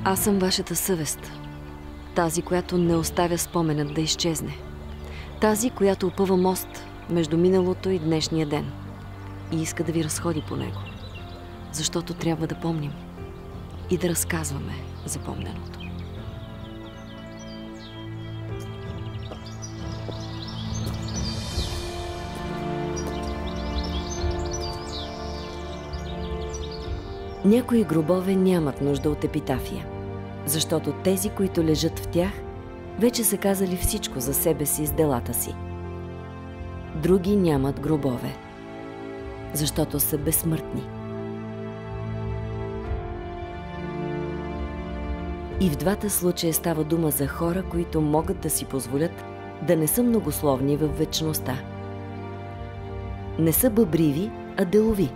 Аз съм вашата съвест. Тази, която не оставя споменът да изчезне. Тази, която опъва мост между миналото и днешния ден. И иска да ви разходи по него. Защото трябва да помним и да разказваме за помненото. Някои гробове нямат нужда от епитафия, защото тези, които лежат в тях, вече са казали всичко за себе си с делата си. Други нямат гробове, защото са безсмъртни. И в двата случая става дума за хора, които могат да си позволят да не са многословни във вечността. Не са бъбриви, а делови.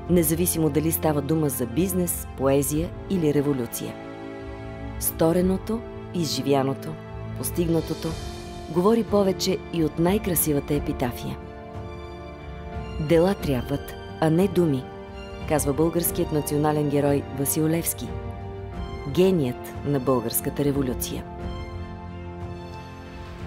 Независимо дали става дума за бизнес, поезия или революция. Стореното, изживяното, постигнатото говори повече и от най-красивата епитафия. Дела трябват, а не думи, казва българският национален герой Васил Левски, геният на българската революция.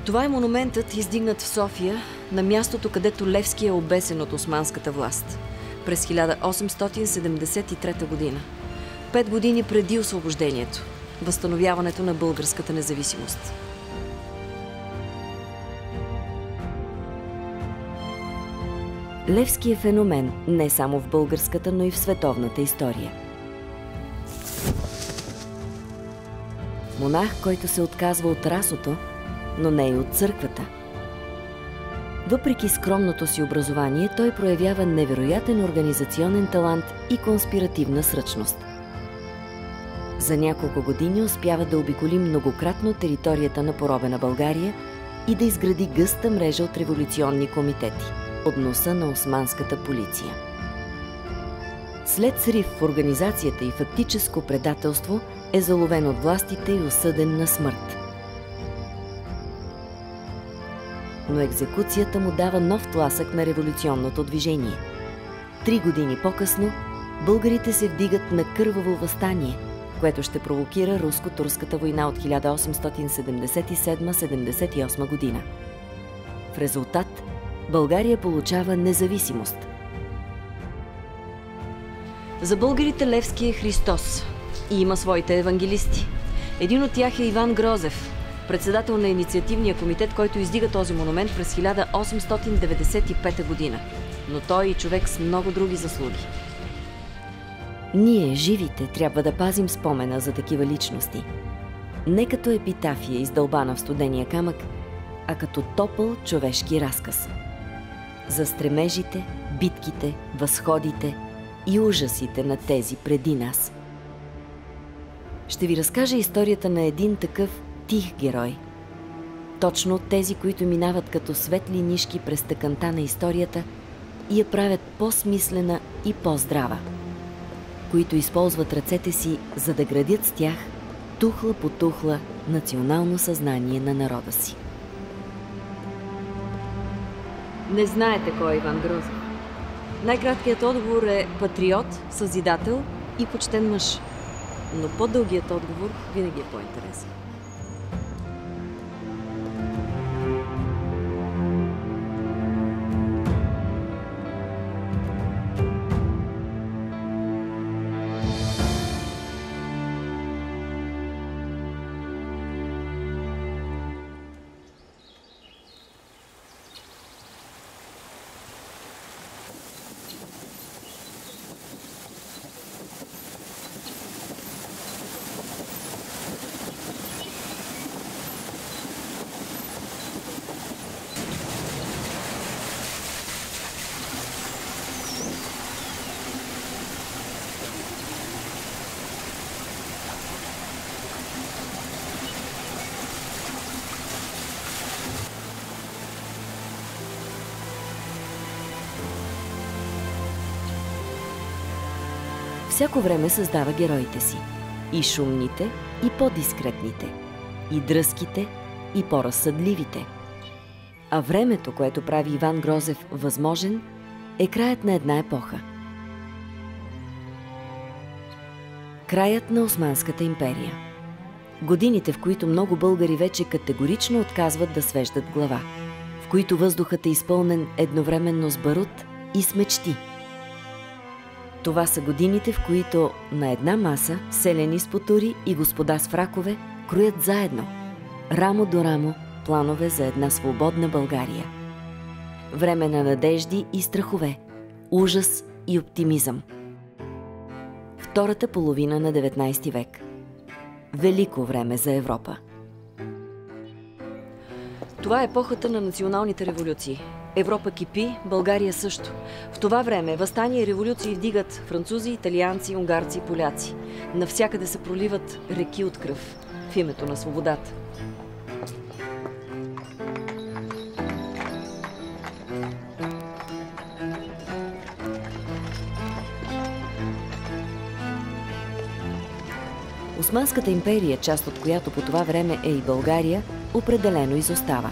Това е монументът, издигнат в София, на мястото, където Левски е обесен от османската власт през 1873 година. 5 години преди освобождението, възстановяването на българската независимост. Левски е феномен не само в българската, но и в световната история. Монах, който се отказва от расото, но не и от църквата. Въпреки скромното си образование, той проявява невероятен организационен талант и конспиративна сръчност. За няколко години успява да обиколи многократно територията на поробена България и да изгради гъста мрежа от революционни комитети под носа на османската полиция. След срив в организацията и фактическо предателство е заловен от властите и осъден на смърт. Но екзекуцията му дава нов тласък на революционното движение. 3 години по-късно българите се вдигат на кърваво въстание, което ще провокира руско-турската война от 1877-78 година. В резултат България получава независимост. За българите Левски е Христос и има своите евангелисти. Един от тях е Иван Грозев, председател на инициативния комитет, който издига този монумент през 1895 година. Но той е и човек с много други заслуги. Ние, живите, трябва да пазим спомена за такива личности. Не като епитафия, издълбана в студения камък, а като топъл човешки разказ. За стремежите, битките, възходите и ужасите на тези преди нас. Ще ви разкажа историята на един такъв тих герой. Точно тези, които минават като светли нишки през тъканта на историята и я правят по-смислена и по-здрава. Които използват ръцете си, за да градят с тях тухла по тухла национално съзнание на народа си. Не знаете кой е Иван Грозев. Най-краткият отговор е патриот, съзидател и почтен мъж. Но по-дългият отговор винаги е по-интересен. Всяко време създава героите си. И шумните, и по-дискретните. И дръзките, и по-разсъдливите. А времето, което прави Иван Грозев възможен, е краят на една епоха. Краят на Османската империя. Годините, в които много българи вече категорично отказват да свеждат глава, в които въздухът е изпълнен едновременно с барут и с мечти. Това са годините, в които на една маса селяни с потури и господа с фракове кроят заедно, рамо до рамо, планове за една свободна България. Време на надежди и страхове, ужас и оптимизъм. Втората половина на 19 век. Велико време за Европа. Това е епохата на националните революции. Европа кипи, България също. В това време въстания и революции вдигат французи, италианци, унгарци, поляци. Навсякъде се проливат реки от кръв в името на свободата. Османската империя, част от която по това време е и България, определено изостава.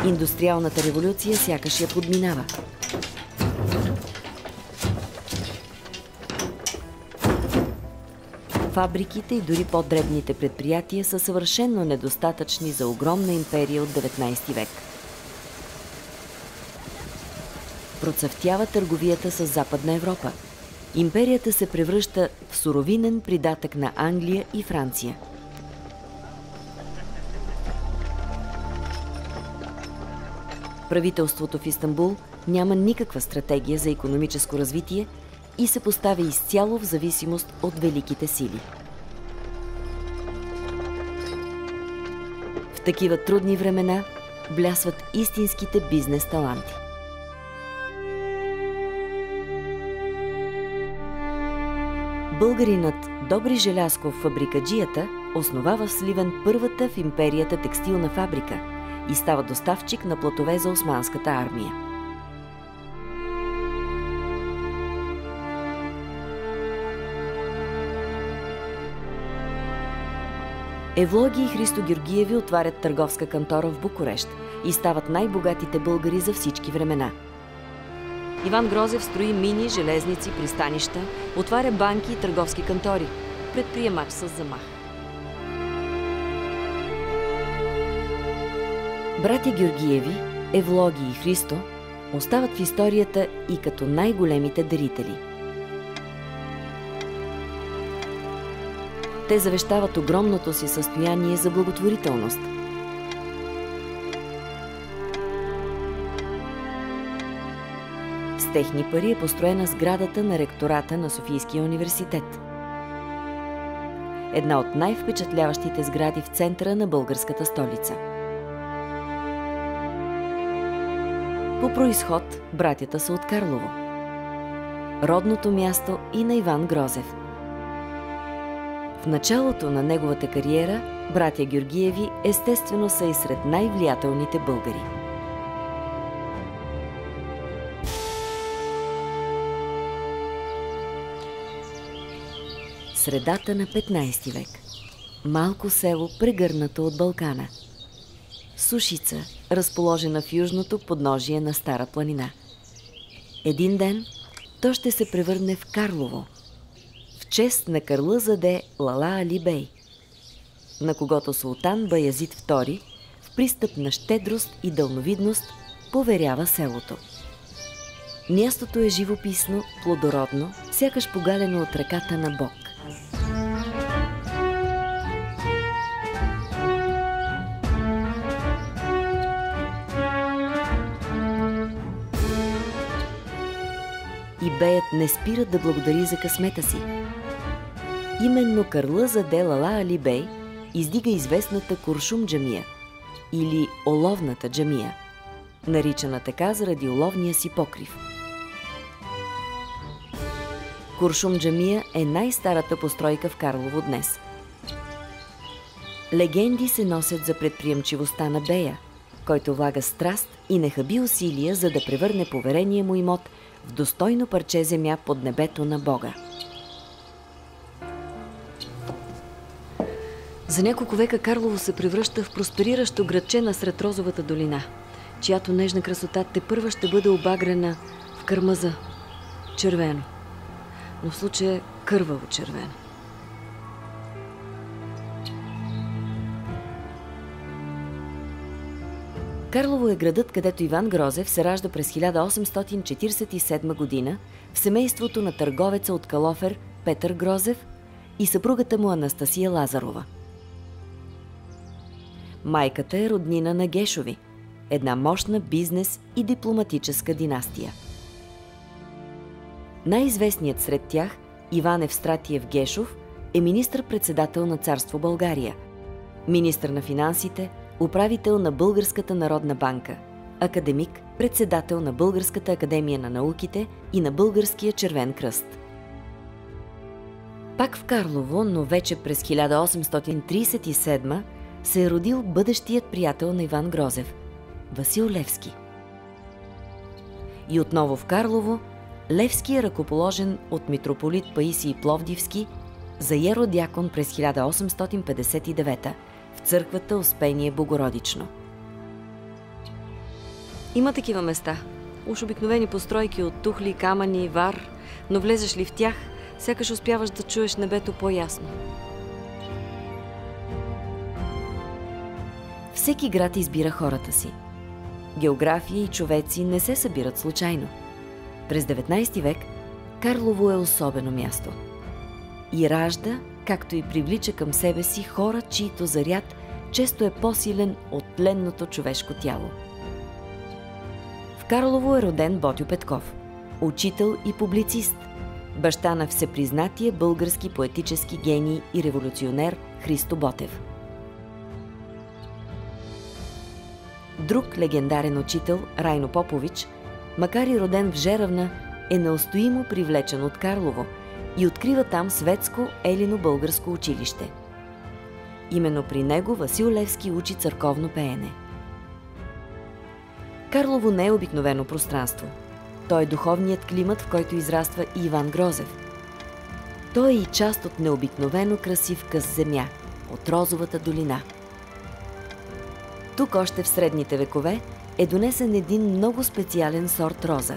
Индустриалната революция сякаш я подминава. Фабриките и дори по-дребните предприятия са съвършенно недостатъчни за огромна империя от 19 век. Процъфтява търговията с Западна Европа. Империята се превръща в суровинен придатък на Англия и Франция. Правителството в Истанбул няма никаква стратегия за икономическо развитие и се поставя изцяло в зависимост от великите сили. В такива трудни времена блясват истинските бизнес таланти. Българинът Добри Желязков, фабрикаджията, основава в Сливен първата в империята текстилна фабрика и става доставчик на платове за османската армия. Евлоги и Христо Георгиеви отварят търговска кантора в Букурещ и стават най-богатите българи за всички времена. Иван Грозев строи мини, железници, пристанища, отваря банки и търговски кантори. Предприемач с замах. Братя Георгиеви, Евлоги и Христо остават в историята и като най-големите дарители. Те завещават огромното си състояние за благотворителност. С техни пари е построена сградата на ректората на Софийския университет. Една от най-впечатляващите сгради в центъра на българската столица. По произход братята са от Карлово. Родното място и на Иван Грозев. В началото на неговата кариера братя Георгиеви естествено са и сред най-влиятелните българи. Средата на 15 век. Малко село, прегърнато от Балкана. Сушица, разположена в южното подножие на Стара планина. Един ден то ще се превърне в Карлово, в чест на Карлъзаде Лала Али Бей, на когото султан Баязид II в пристъп на щедрост и дълновидност поверява селото. Мястото е живописно, плодородно, сякаш погалено от ръката на Бог. И беят не спира да благодари за късмета си. Именно Карлъзаде Лала Али Бей издига известната Куршум джамия или Оловната джамия, наричана така заради оловния си покрив. Куршум джамия е най-старата постройка в Карлово днес. Легенди се носят за предприемчивостта на бея, който влага страст и не хаби усилия, за да превърне поверения му имот в достойно парче земя под небето на Бога. За няколко века Карлово се превръща в проспериращо градче насред розовата долина, чиято нежна красота тепърва ще бъде обагрена в кърмаза, червено, но в случая кърваво червено. Карлово е градът, където Иван Грозев се ражда през 1847 година в семейството на търговеца от Калофер Петър Грозев и съпругата му Анастасия Лазарова. Майката е роднина на Гешови, една мощна бизнес и дипломатическа династия. Най-известният сред тях, Иван Евстратиев Гешов, е министър-председател на царство България, министър на финансите, управител на Българската народна банка, академик, председател на Българската академия на науките и на Българския червен кръст. Пак в Карлово, но вече през 1837 се е родил бъдещият приятел на Иван Грозев – Васил Левски. И отново в Карлово Левски е ръкоположен от митрополит Паисий Пловдивски за иеродиакон през 1859 в църквата Успение Богородично. Има такива места, уж обикновени постройки от тухли, камъни, вар, но влезеш ли в тях, сякаш успяваш да чуеш небето по-ясно. Всеки град избира хората си. География и човеци не се събират случайно. През 19 век Карлово е особено място. И ражда, както и привлича към себе си хора, чието заряд често е по-силен от тленното човешко тяло. В Карлово е роден Ботьо Петков, учител и публицист, баща на всепризнатия български поетически гений и революционер Христо Ботев. Друг легендарен учител, Райно Попович, макар и роден в Жеравна, е неустоимо привлечен от Карлово и открива там светско елино-българско училище. Именно при него Васил Левски учи църковно пеене. Карлово не е обикновено пространство. То е духовният климат, в който израства и Иван Грозев. Той е и част от необикновено красив къс земя, от розовата долина. Тук още в средните векове е донесен един много специален сорт роза.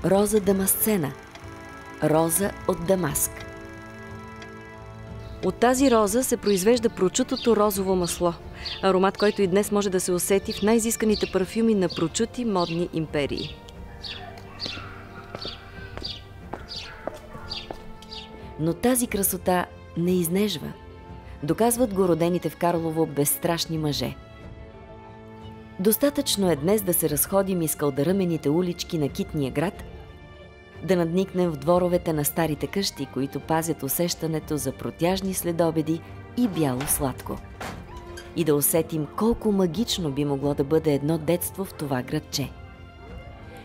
Роза дамасцена, роза от Дамаск. От тази роза се произвежда прочутото розово масло, аромат, който и днес може да се усети в най-изисканите парфюми на прочути модни империи. Но тази красота не изнежва. Доказват го родените в Карлово безстрашни мъже. Достатъчно е днес да се разходим из кълдаръмените улички на китния град, да надникнем в дворовете на старите къщи, които пазят усещането за протяжни следобеди и бяло сладко. И да усетим колко магично би могло да бъде едно детство в това градче.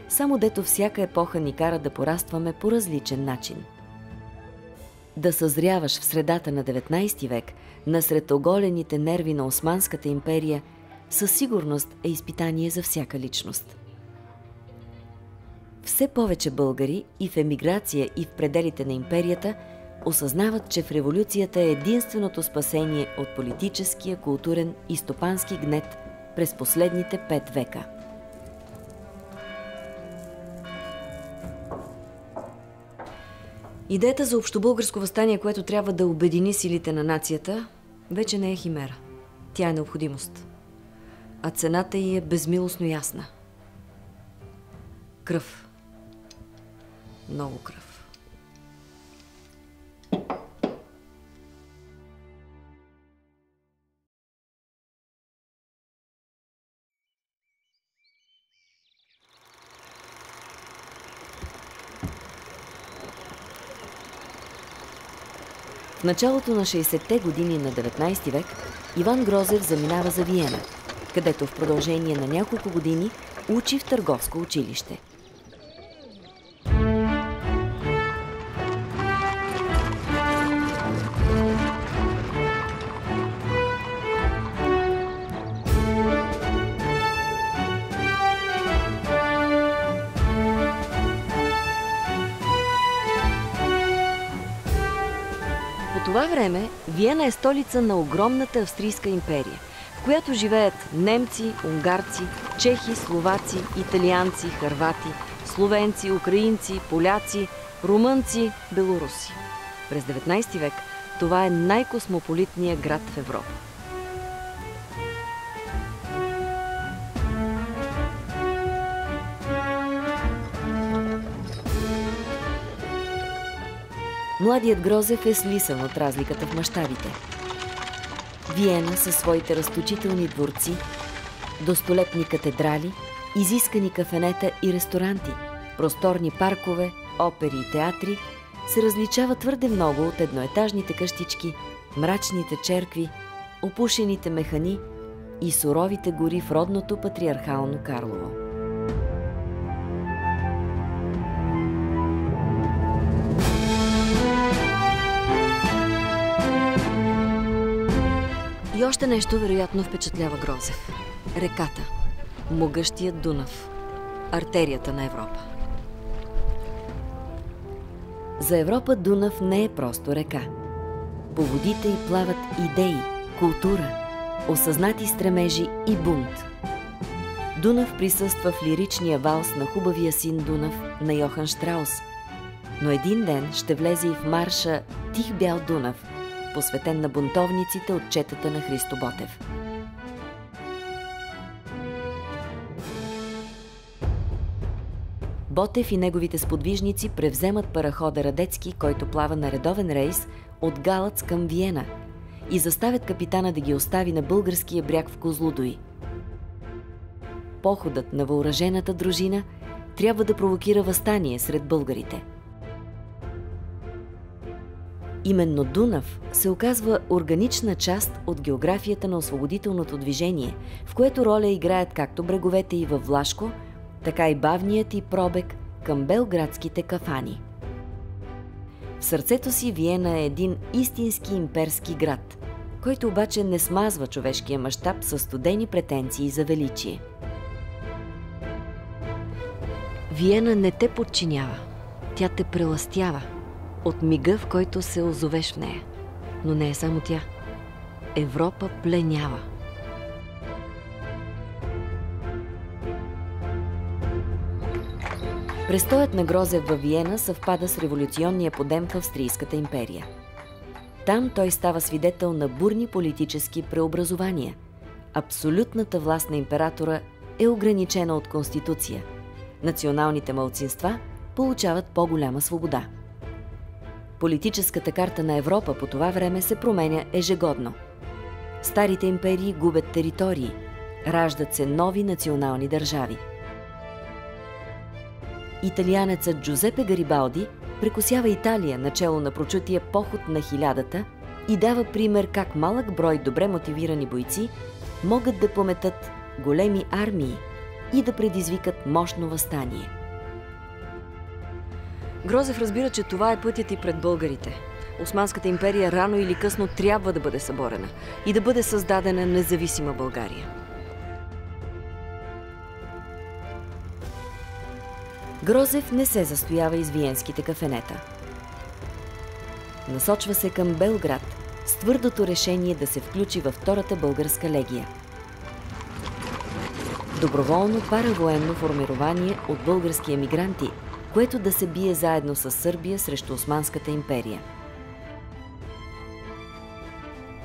Само дето всяка епоха ни кара да порастваме по различен начин. Да съзряваш в средата на 19 век, насред оголените нерви на Османската империя, със сигурност е изпитание за всяка личност. Все повече българи и в емиграция, и в пределите на империята осъзнават, че в революцията е единственото спасение от политическия, културен и стопански гнет през последните 5 века. Идеята за общобългарско въстание, което трябва да обедини силите на нацията, вече не е химера. Тя е необходимост. А цената й е безмилостно ясна. Кръв. Много кръв. В началото на 60-те години на 19 век Иван Грозев заминава за Виена, където в продължение на няколко години учи в търговско училище. По това време Виена е столица на огромната австрийска империя, в която живеят немци, унгарци, чехи, словаци, италианци, хървати, словенци, украинци, поляци, румънци, белоруси. През 19 век това е най-космополитният град в Европа. Младият Грозев е слисан от разликата в мащабите. Виена със своите разточителни дворци, достолепни катедрали, изискани кафенета и ресторанти, просторни паркове, опери и театри се различава твърде много от едноетажните къщички, мрачните черкви, опушените механи и суровите гори в родното патриархално Карлово. И още нещо вероятно впечатлява Грозев. Реката. Могъщият Дунав. Артерията на Европа. За Европа Дунав не е просто река. По водите й плават идеи, култура, осъзнати стремежи и бунт. Дунав присъства в лиричния валс на хубавия син Дунав на Йохан Штраус, но един ден ще влезе и в марша Тих бял Дунав, посветен на бунтовниците от четата на Христо Ботев. Ботев и неговите сподвижници превземат парахода Радецки, който плава на редовен рейс от Галац към Виена, и заставят капитана да ги остави на българския бряг в Козлодуй. Походът на въоръжената дружина трябва да провокира въстание сред българите. Именно Дунав се оказва органична част от географията на освободителното движение, в което роля играят както бреговете и във Влашко, така и бавният и пробег към белградските кафани. В сърцето си Виена е един истински имперски град, който обаче не смазва човешкия мащаб със студени претенции за величие. Виена не те подчинява, тя те прелъстява от мига, в който се озовеш в нея. Но не е само тя. Европа пленява. Престоят на Грозев във Виена съвпада с революционния подем в Австрийската империя. Там той става свидетел на бурни политически преобразования. Абсолютната власт на императора е ограничена от Конституция. Националните малцинства получават по-голяма свобода. Политическата карта на Европа по това време се променя ежегодно. Старите империи губят територии, раждат се нови национални държави. Италианецът Джузепе Гарибалди прекосява Италия начело на прочутия поход на 1000-та и дава пример как малък брой добре мотивирани бойци могат да пометат големи армии и да предизвикат мощно въстание. Грозев разбира, че това е пътят и пред българите. Османската империя рано или късно трябва да бъде съборена и да бъде създадена независима България. Грозев не се застоява из виенските кафенета. Насочва се към Белград с твърдото решение да се включи във Втората българска легия. Доброволно паравоенно формирование от български емигранти, което да се бие заедно с Сърбия срещу Османската империя.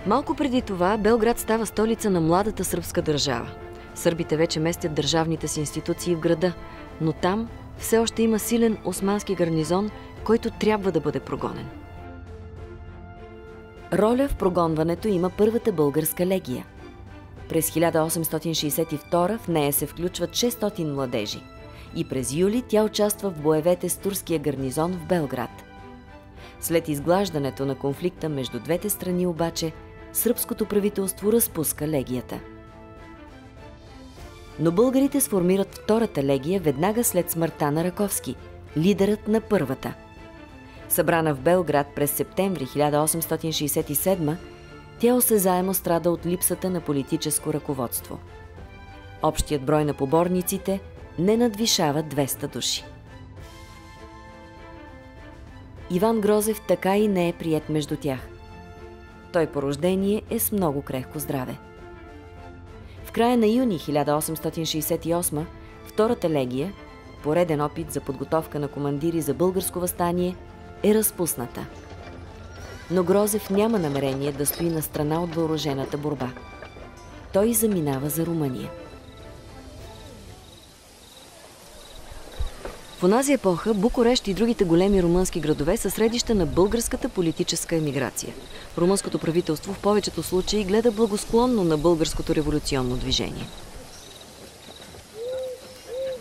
Малко преди това Белград става столица на младата сръбска държава. Сърбите вече местят държавните си институции в града, но там все още има силен османски гарнизон, който трябва да бъде прогонен. Роля в прогонването има Първата българска легия. През 1862 в нея се включват 600 младежи и през юли тя участва в боевете с турския гарнизон в Белград. След изглаждането на конфликта между двете страни обаче, сръбското правителство разпуска легията. Но българите сформират Втората легия веднага след смъртта на Раковски, лидерът на Първата. Събрана в Белград през септември 1867, тя осезаемо страда от липсата на политическо ръководство. Общият брой на поборниците не надвишава 200 души. Иван Грозев така и не е приет между тях. Той по рождение е с много крехко здраве. В края на юни 1868 Втората легия, пореден опит за подготовка на командири за българско въстание, е разпусната. Но Грозев няма намерение да стои на страна от въоръжената борба. Той заминава за Румъния. В онази епоха Букурещ и другите големи румънски градове са средища на българската политическа емиграция. Румънското правителство в повечето случаи гледа благосклонно на българското революционно движение.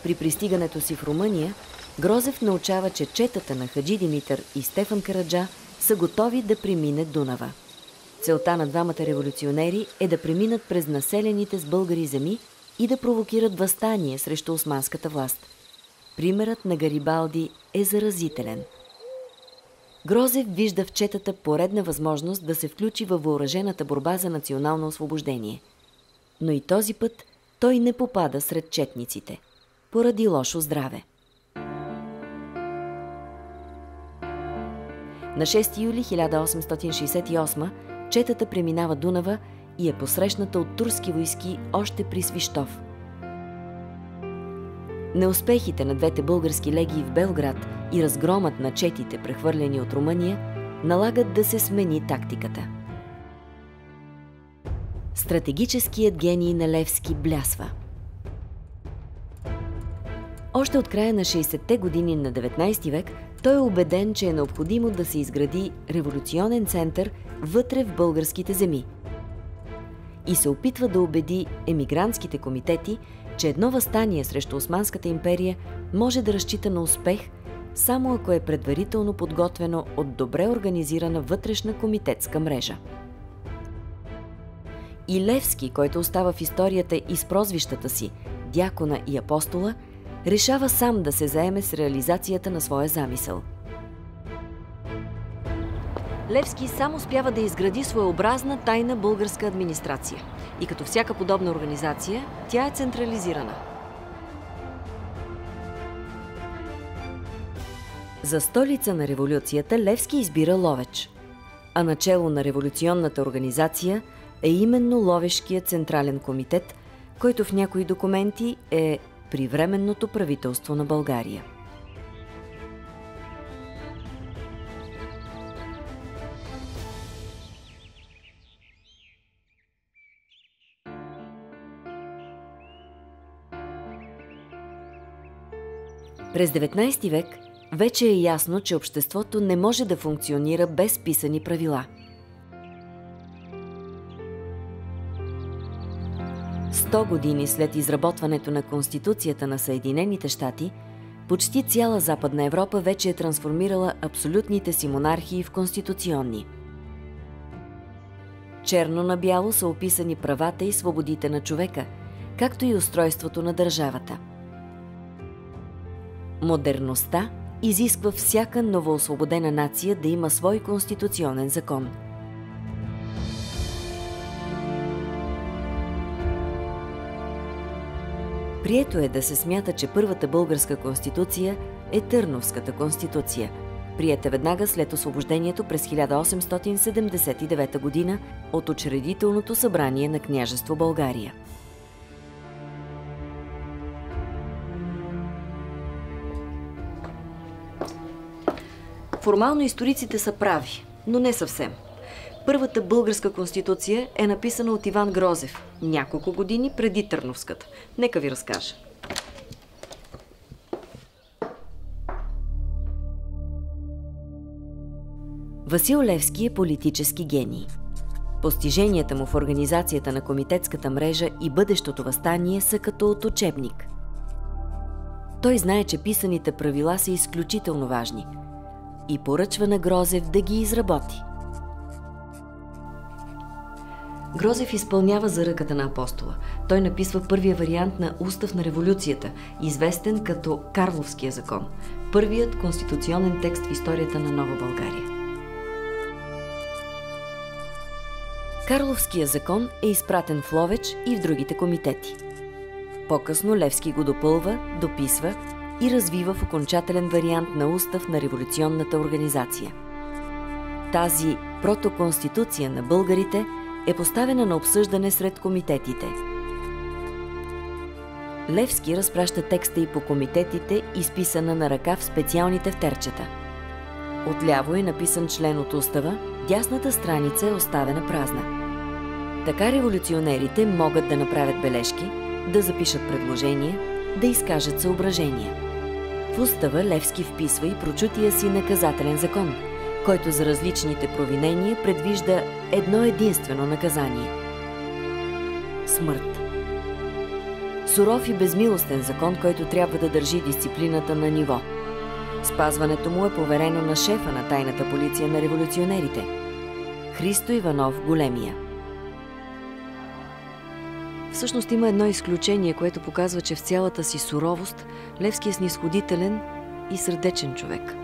При пристигането си в Румъния, Грозев научава, че четата на Хаджи Димитър и Стефан Караджа са готови да преминат Дунава. Целта на двамата революционери е да преминат през населените с българи земи и да провокират въстание срещу османската власт. Примерът на Гарибалди е заразителен. Грозев вижда в четата поредна възможност да се включи във въоръжената борба за национално освобождение. Но и този път той не попада сред четниците, поради лошо здраве. На 6 юли 1868 четата преминава Дунава и е посрещната от турски войски още при Свищов. Неуспехите на двете български легии в Белград и разгромът на четите, прехвърлени от Румъния, налагат да се смени тактиката. Стратегическият гений на Левски блясва. Още от края на 60-те години на 19 век той е убеден, че е необходимо да се изгради революционен център вътре в българските земи. И се опитва да убеди емигрантските комитети, че едно въстание срещу Османската империя може да разчита на успех, само ако е предварително подготвено от добре организирана вътрешна комитетска мрежа. И Левски, който остава в историята и с прозвищата си Дякона и Апостола, решава сам да се заеме с реализацията на своя замисъл. Левски сам успява да изгради своеобразна тайна българска администрация. И като всяка подобна организация, тя е централизирана. За столица на революцията Левски избира Ловеч, а начело на революционната организация е именно Ловешкият централен комитет, който в някои документи е при Временното правителство на България. През 19 век вече е ясно, че обществото не може да функционира без писани правила. 100 години след изработването на Конституцията на Съединените щати, почти цяла Западна Европа вече е трансформирала абсолютните си монархии в конституционни. Черно на бяло са описани правата и свободите на човека, както и устройството на държавата. Модерността изисква всяка новоосвободена нация да има свой конституционен закон. Прието е да се смята, че първата българска конституция е Търновската конституция, приета веднага след освобождението през 1879 година от Учредителното събрание на Княжество България. Формално историците са прави, но не съвсем. Първата българска конституция е написана от Иван Грозев, няколко години преди Търновската. Нека ви разкажа. Васил Левски е политически гений. Постиженията му в организацията на комитетската мрежа и бъдещото въстание са като от учебник. Той знае, че писаните правила са изключително важни и поръчва на Грозев да ги изработи. Грозев изпълнява заръката на Апостола. Той написва първия вариант на Устав на революцията, известен като Карловския закон, първият конституционен текст в историята на Нова България. Карловския закон е изпратен в Ловеч и в другите комитети. По-късно Левски го допълва, дописва и развива в окончателен вариант на устав на революционната организация. Тази протоконституция на българите е поставена на обсъждане сред комитетите. Левски разпраща текста и по комитетите, изписана на ръка в специални тефтерчета. Отляво е написан член от устава, дясната страница е оставена празна. Така революционерите могат да направят бележки, да запишат предложения, да изкажат съображения. В устава Левски вписва и прочутия си наказателен закон, който за различните провинения предвижда едно единствено наказание – смърт. Суров и безмилостен закон, който трябва да държи дисциплината на ниво. Спазването му е поверено на шефа на тайната полиция на революционерите – Христо Иванов Големия. Всъщност има едно изключение, което показва, че в цялата си суровост Левски е снисходителен и сърдечен човек.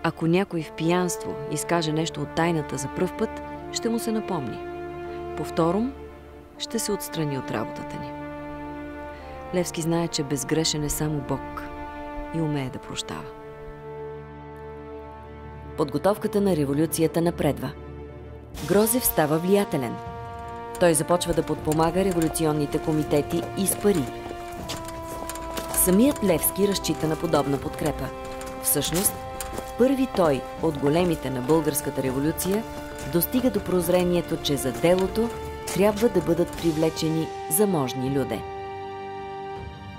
Ако някой в пиянство изкаже нещо от тайната за пръв път, ще му се напомни. Повтором, ще се отстрани от работата ни. Левски знае, че безгрешен е само Бог и умее да прощава. Подготовката на революцията напредва. Грозев става влиятелен. Той започва да подпомага революционните комитети и с пари. Самият Левски разчита на подобна подкрепа. Всъщност, първи той от големите на българската революция достига до прозрението, че за делото трябва да бъдат привлечени заможни люде.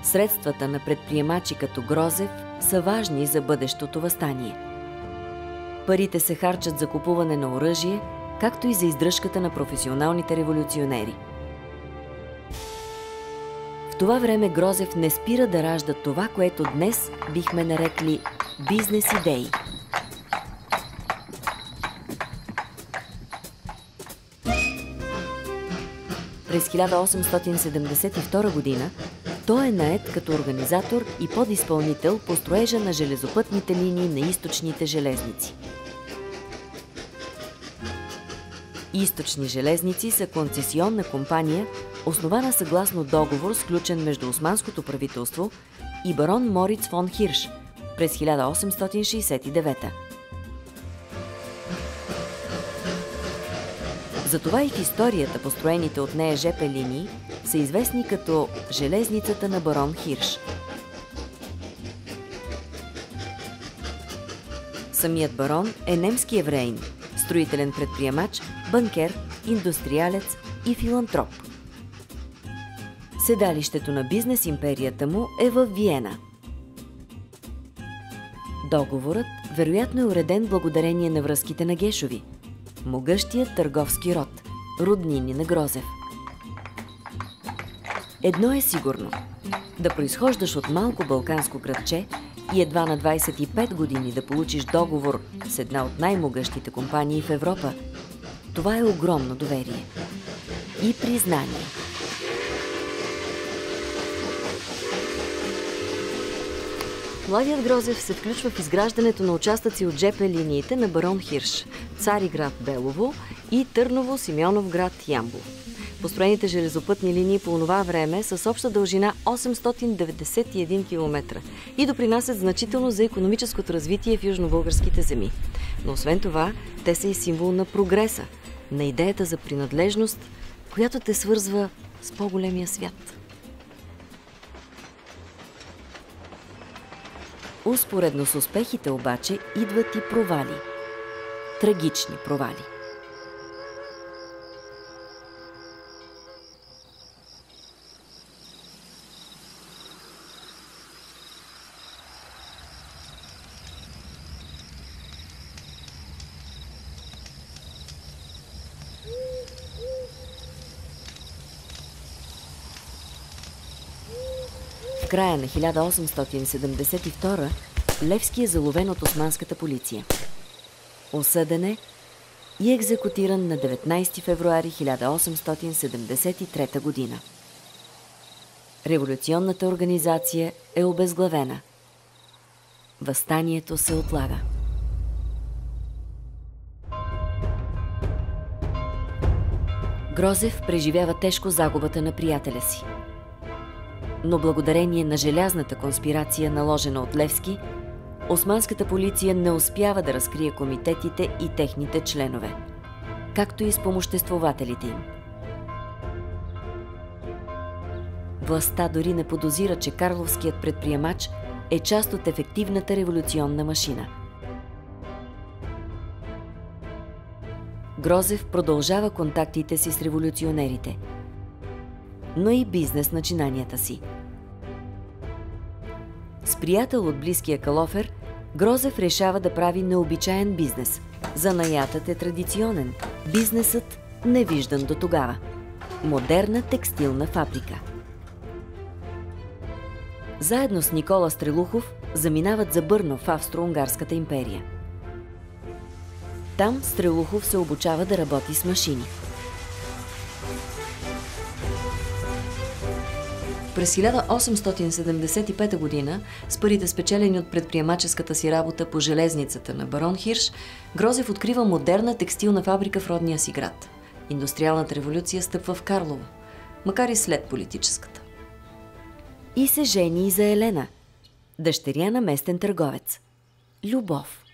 Средствата на предприемачи като Грозев са важни за бъдещото въстание. Парите се харчат за купуване на оръжие, както и за издръжката на професионалните революционери. В това време Грозев не спира да ражда това, което днес бихме нарекли бизнес идеи. През 1872 година той е нает като организатор и подизпълнител по строежа на железопътните линии на източните железници. Източни железници са концесионна компания, основана съгласно договор, сключен между османското правителство и барон Мориц фон Хирш през 1869. Затова и в историята построените от нея ЖП линии са известни като железницата на барон Хирш. Самият барон е немски евреин, строителен предприемач, банкер, индустриалец и филантроп. Седалището на бизнес империята му е в Виена. Договорът вероятно е уреден благодарение на връзките на Гешови, могъщият търговски род, роднини на Грозев. Едно е сигурно – да произхождаш от малко балканско градче и едва на 25 години да получиш договор с една от най-могъщите компании в Европа, това е огромно доверие и признание. Младият Грозев се включва в изграждането на участъци от ЖП линиите на барон Хирш, Цариград Белово и Търново Симеоновград Ямбол. Построените железопътни линии по онова време са с обща дължина 891 км и допринасят значително за икономическото развитие в южнобългарските земи. Но освен това, те са и символ на прогреса, на идеята за принадлежност, която те свързва с по-големия свят. Успоредно с успехите обаче идват и провали. Трагични провали. В края на 1872 Левски е заловен от османската полиция. Осъден е и екзекутиран на 19 февруари 1873 година. Революционната организация е обезглавена. Въстанието се отлага. Грозев преживява тежко загубата на приятеля си. Но благодарение на желязната конспирация, наложена от Левски, османската полиция не успява да разкрие комитетите и техните членове, както и спомоществователите им. Властта дори не подозира, че карловският предприемач е част от ефективната революционна машина. Грозев продължава контактите си с революционерите, но и бизнес начинанията си. С приятел от близкия Калофер, Грозев решава да прави необичаен бизнес. Занаятът е традиционен, бизнесът невиждан до тогава. Модерна текстилна фабрика. Заедно с Никола Стрелухов заминават за Бърно в Австро-Унгарската империя. Там Стрелухов се обучава да работи с машини. През 1875 година, с парите спечелени от предприемаческата си работа по железницата на барон Хирш, Грозев открива модерна текстилна фабрика в родния си град. Индустриалната революция стъпва в Карлово, макар и след политическата. И се жени и за Елена, дъщеря на местен търговец. Любов.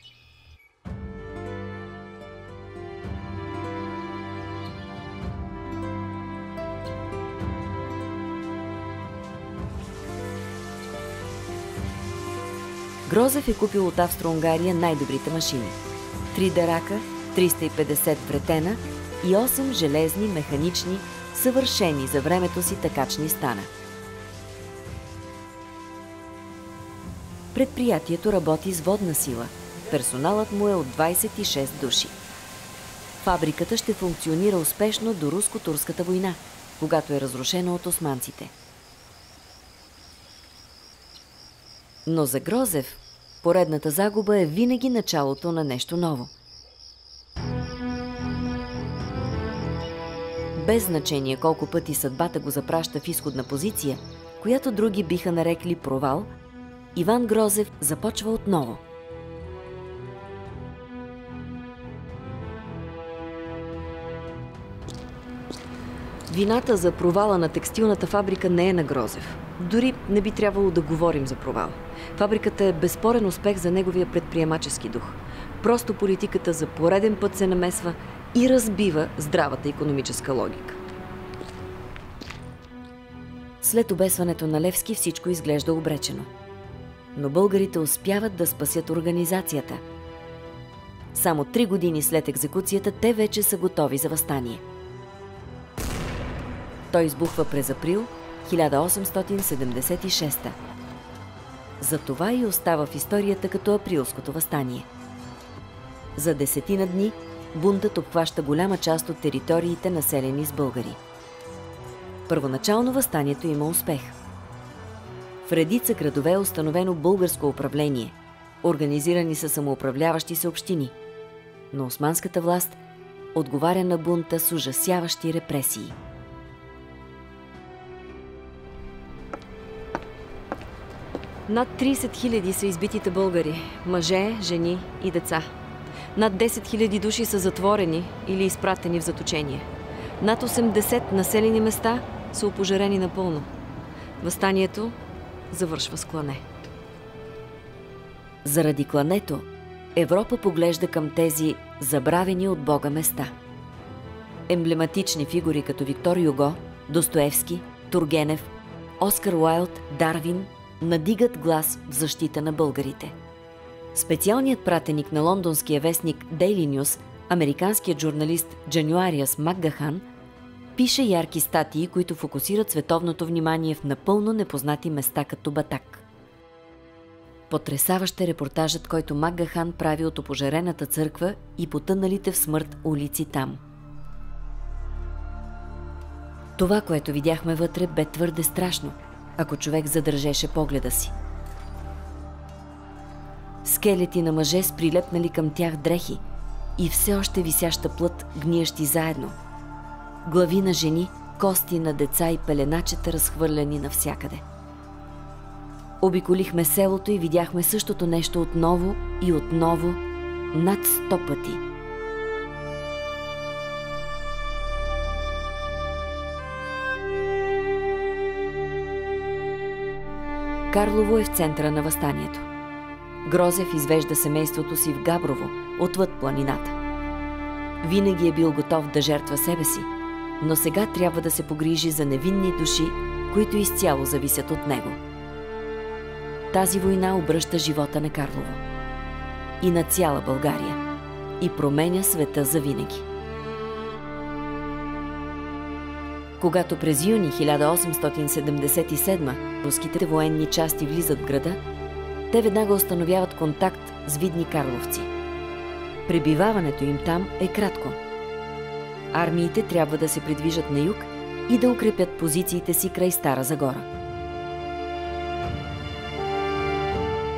Грозев е купил от Австро-Унгария най-добрите машини. 3 дарака, 350 вретена и 8 железни, механични, съвършени за времето си такачни стана. Предприятието работи с водна сила. Персоналът му е от 26 души. Фабриката ще функционира успешно до Руско-турската война, когато е разрушена от османците. Но за Грозев поредната загуба е винаги началото на нещо ново. Без значение колко пъти съдбата го запраща в изходна позиция, която други биха нарекли провал, Иван Грозев започва отново. Вината за провала на текстилната фабрика не е на Грозев. Дори не би трябвало да говорим за провал. Фабриката е безспорен успех за неговия предприемачески дух. Просто политиката за пореден път се намесва и разбива здравата икономическа логика. След обесването на Левски всичко изглежда обречено. Но българите успяват да спасят организацията. Само 3 години след екзекуцията те вече са готови за въстание. Той избухва през април 1876. Затова и остава в историята като априлското въстание. За 10 дни бунтът обхваща голяма част от териториите, населени с българи. Първоначално въстанието има успех. В редица градове е установено българско управление. Организирани са самоуправляващи се общини. Но османската власт отговаря на бунта с ужасяващи репресии. Над 30 000 са избитите българи – мъже, жени и деца. Над 10 000 души са затворени или изпратени в заточение. Над 80 населени места са опожарени напълно. Въстанието завършва с клане. Заради клането Европа поглежда към тези забравени от Бога места. Емблематични фигури като Виктор Юго, Достоевски, Тургенев, Оскар Уайлд, Дарвин надигат глас в защита на българите. Специалният пратеник на лондонския вестник Daily News, американският журналист Джануариас Макгахан, пише ярки статии, които фокусират световното внимание в напълно непознати места като Батак. Потресаващ е репортажът, който Макгахан прави от опожарената църква и потъналите в смърт улици там. Това, което видяхме вътре, бе твърде страшно, ако човек задържеше погледа си. Скелети на мъже с прилепнали към тях дрехи и все още висяща плът, гниещи заедно. Глави на жени, кости на деца и пеленачета, разхвърляни навсякъде. Обиколихме селото и видяхме същото нещо отново и отново, над 100 пъти. Карлово е в центъра на въстанието. Грозев извежда семейството си в Габрово, отвъд планината. Винаги е бил готов да жертва себе си, но сега трябва да се погрижи за невинни души, които изцяло зависят от него. Тази война обръща живота на Карлово и на цяла България и променя света завинаги. Когато през юни 1877 руските военни части влизат в града, те веднага установяват контакт с видни карловци. Пребиваването им там е кратко. Армиите трябва да се придвижат на юг и да укрепят позициите си край Стара Загора.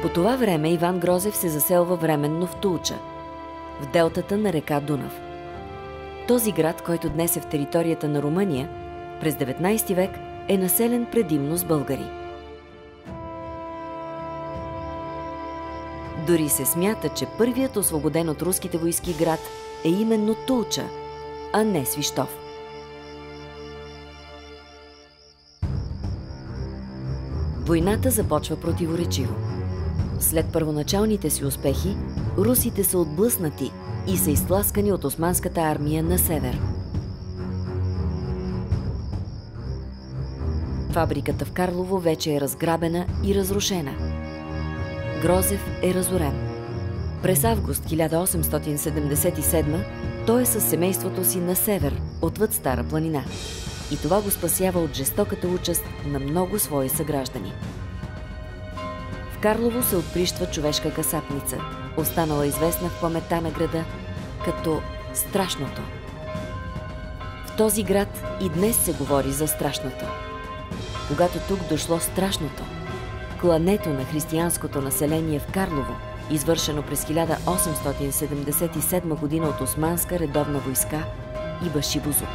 По това време Иван Грозев се заселва временно в Тулча, в делтата на река Дунав. Този град, който днес е в територията на Румъния, през 19 век е населен предимно с българи. Дори се смята, че първият освободен от руските войски град е именно Тулча, а не Свищов. Войната започва противоречиво. След първоначалните си успехи, русите са отблъснати и са изтласкани от османската армия на север. Фабриката в Карлово вече е разграбена и разрушена. Грозев е разорен. През август 1877 той е със семейството си на север, отвъд Стара планина. И това го спасява от жестоката участ на много свои съграждани. В Карлово се отприщва човешка касапница, останала известна в паметта на града като Страшното. В този град и днес се говори за Страшното. Когато тук дошло Страшното, клането на християнското население в Карлово, извършено през 1877 година от османска редовна войска и Баши Бузук.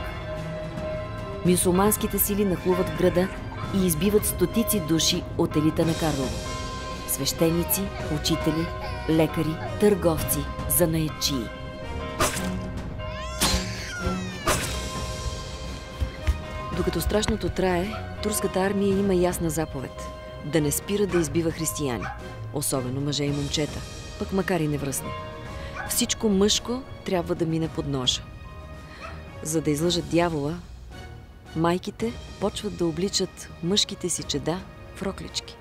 Мюсюлманските сили нахлуват в града и избиват стотици души от елита на Карлово. Свещеници, учители, лекари, търговци, занаятчии. Докато Страшното трае, турската армия има ясна заповед – да не спира да избива християни, особено мъже и момчета, пък макар и невръстни. Всичко мъжко трябва да мине под ножа. За да излъжат дявола, майките почват да обличат мъжките си чеда в роклички.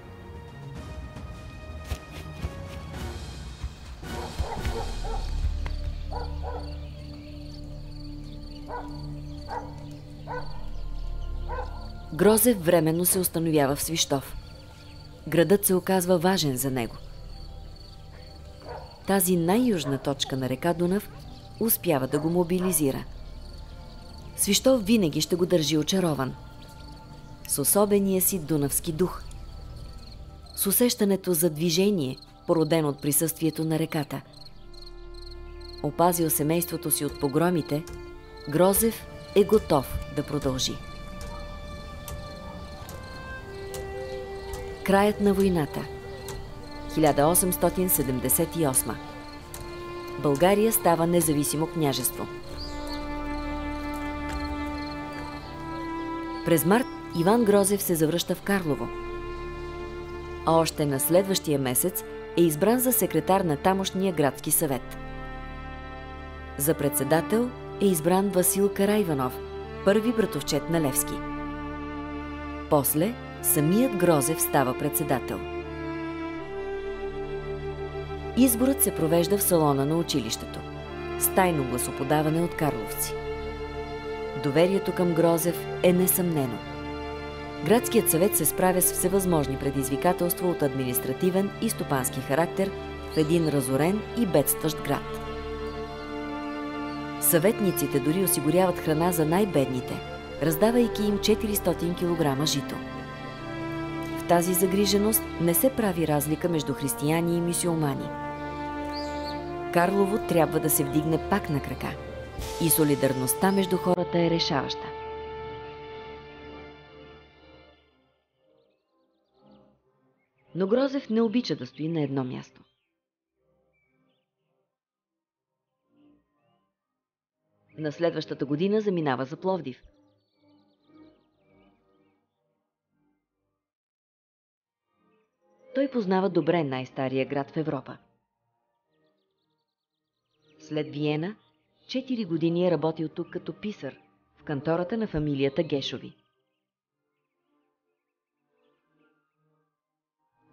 Грозев временно се установява в Свищов. Градът се оказва важен за него. Тази най-южна точка на река Дунав успява да го мобилизира. Свищов винаги ще го държи очарован. С особения си дунавски дух. С усещането за движение, породено от присъствието на реката. Опазил семейството си от погромите, Грозев е готов да продължи. Краят на войната. 1878. България става независимо княжество. През март Иван Грозев се завръща в Карлово. А още на следващия месец е избран за секретар на тамошния градски съвет. За председател е избран Васил Караиванов, първи братовчет на Левски. После самият Грозев става председател. Изборът се провежда в салона на училището, с тайно гласоподаване от карловци. Доверието към Грозев е несъмнено. Градският съвет се справя с всевъзможни предизвикателства от административен и стопански характер в един разорен и бедстващ град. Съветниците дори осигуряват храна за най-бедните, раздавайки им 400 кг жито. В тази загриженост не се прави разлика между християни и мюсюлмани. Карлово трябва да се вдигне пак на крака и солидарността между хората е решаваща. Но Грозев не обича да стои на едно място. На следващата година заминава за Пловдив. Той познава добре най-стария град в Европа. След Виена, 4 години е работил тук като писар в кантората на фамилията Гешови.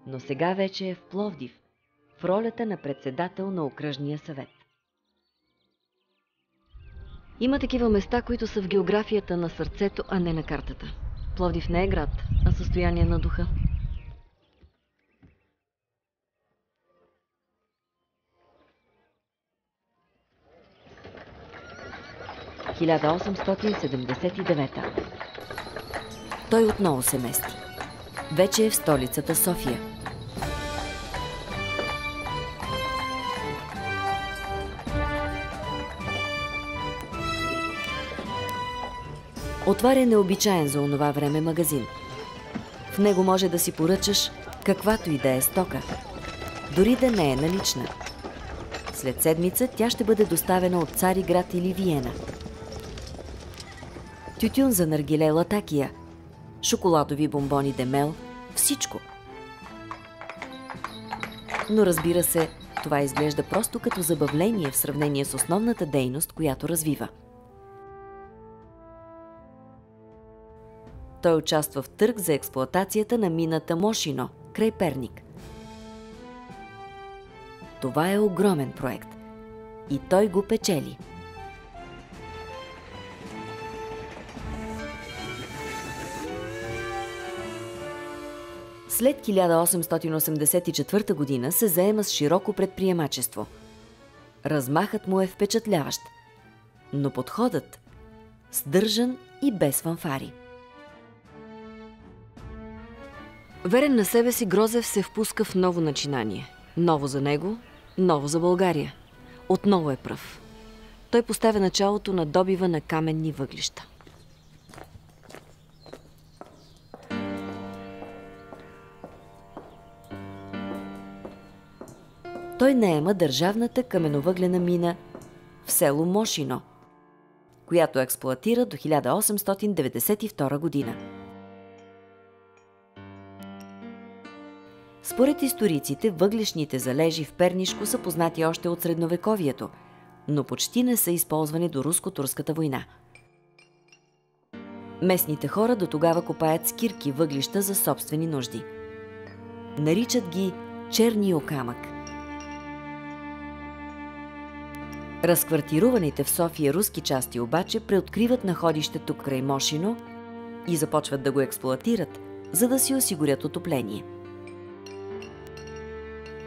Но сега вече е в Пловдив, в ролята на председател на окръжния съвет. Има такива места, които са в географията на сърцето, а не на картата. Пловдив не е град, а състояние на духа. – 1879. Той отново се мести. Вече е в столицата София. Отваря необичаен за онова време магазин. В него може да си поръчаш каквато и да е стока, дори да не е налична. След седмица тя ще бъде доставена от Цариград или Виена. Тютюн за наргиле Латакия, шоколадови бомбони Демел, всичко. Но разбира се, това изглежда просто като забавление в сравнение с основната дейност, която развива. Той участва в търг за експлоатацията на мината Мошино, край Перник. Това е огромен проект и той го печели. След 1884 година се заема с широко предприемачество. Размахът му е впечатляващ, но подходът сдържан и без фанфари. Верен на себе си, Грозев се впуска в ново начинание. Ново за него, ново за България. Отново е пръв. Той поставя началото на добива на каменни въглища. Той наема държавната каменовъглена мина в село Мошино, която експлоатира до 1892 година. Според историците, въглищните залежи в Пернишко са познати още от средновековието, но почти не са използвани до Руско-турската война. Местните хора до тогава копаят с кирки въглища за собствени нужди. Наричат ги черния камък. Разквартируваните в София руски части обаче преоткриват находището край Мошино и започват да го експлоатират, за да си осигурят отопление.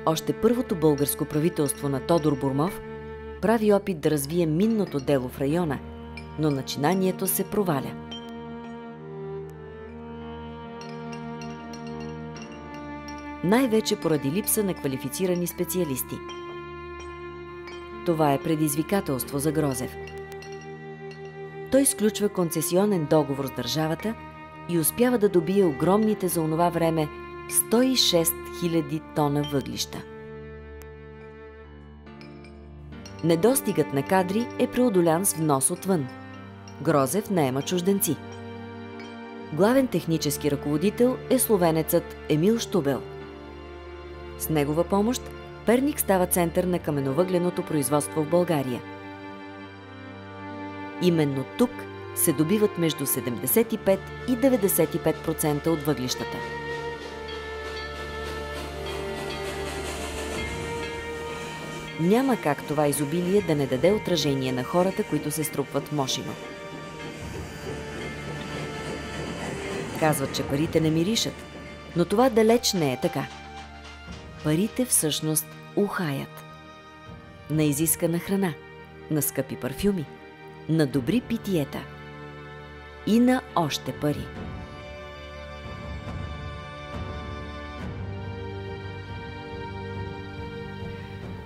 Още първото българско правителство на Тодор Бурмов прави опит да развие минното дело в района, но начинанието се проваля. Най-вече поради липса на квалифицирани специалисти. Това е предизвикателство за Грозев. Той сключва концесионен договор с държавата и успява да добие огромните за онова време 106 000 тона въглища. Недостигът на кадри е преодолян с внос отвън. Грозев наема чужденци. Главен технически ръководител е словенецът Емил Щубел. С негова помощ Перник става център на каменовъгленото производство в България. Именно тук се добиват между 75 и 95% от въглищата. Няма как това изобилие да не даде отражение на хората, които се струпват в Мошино. Казват, че парите не миришат, но това далеч не е така. Парите всъщност ухаят. На изискана храна, на скъпи парфюми, на добри питиета и на още пари.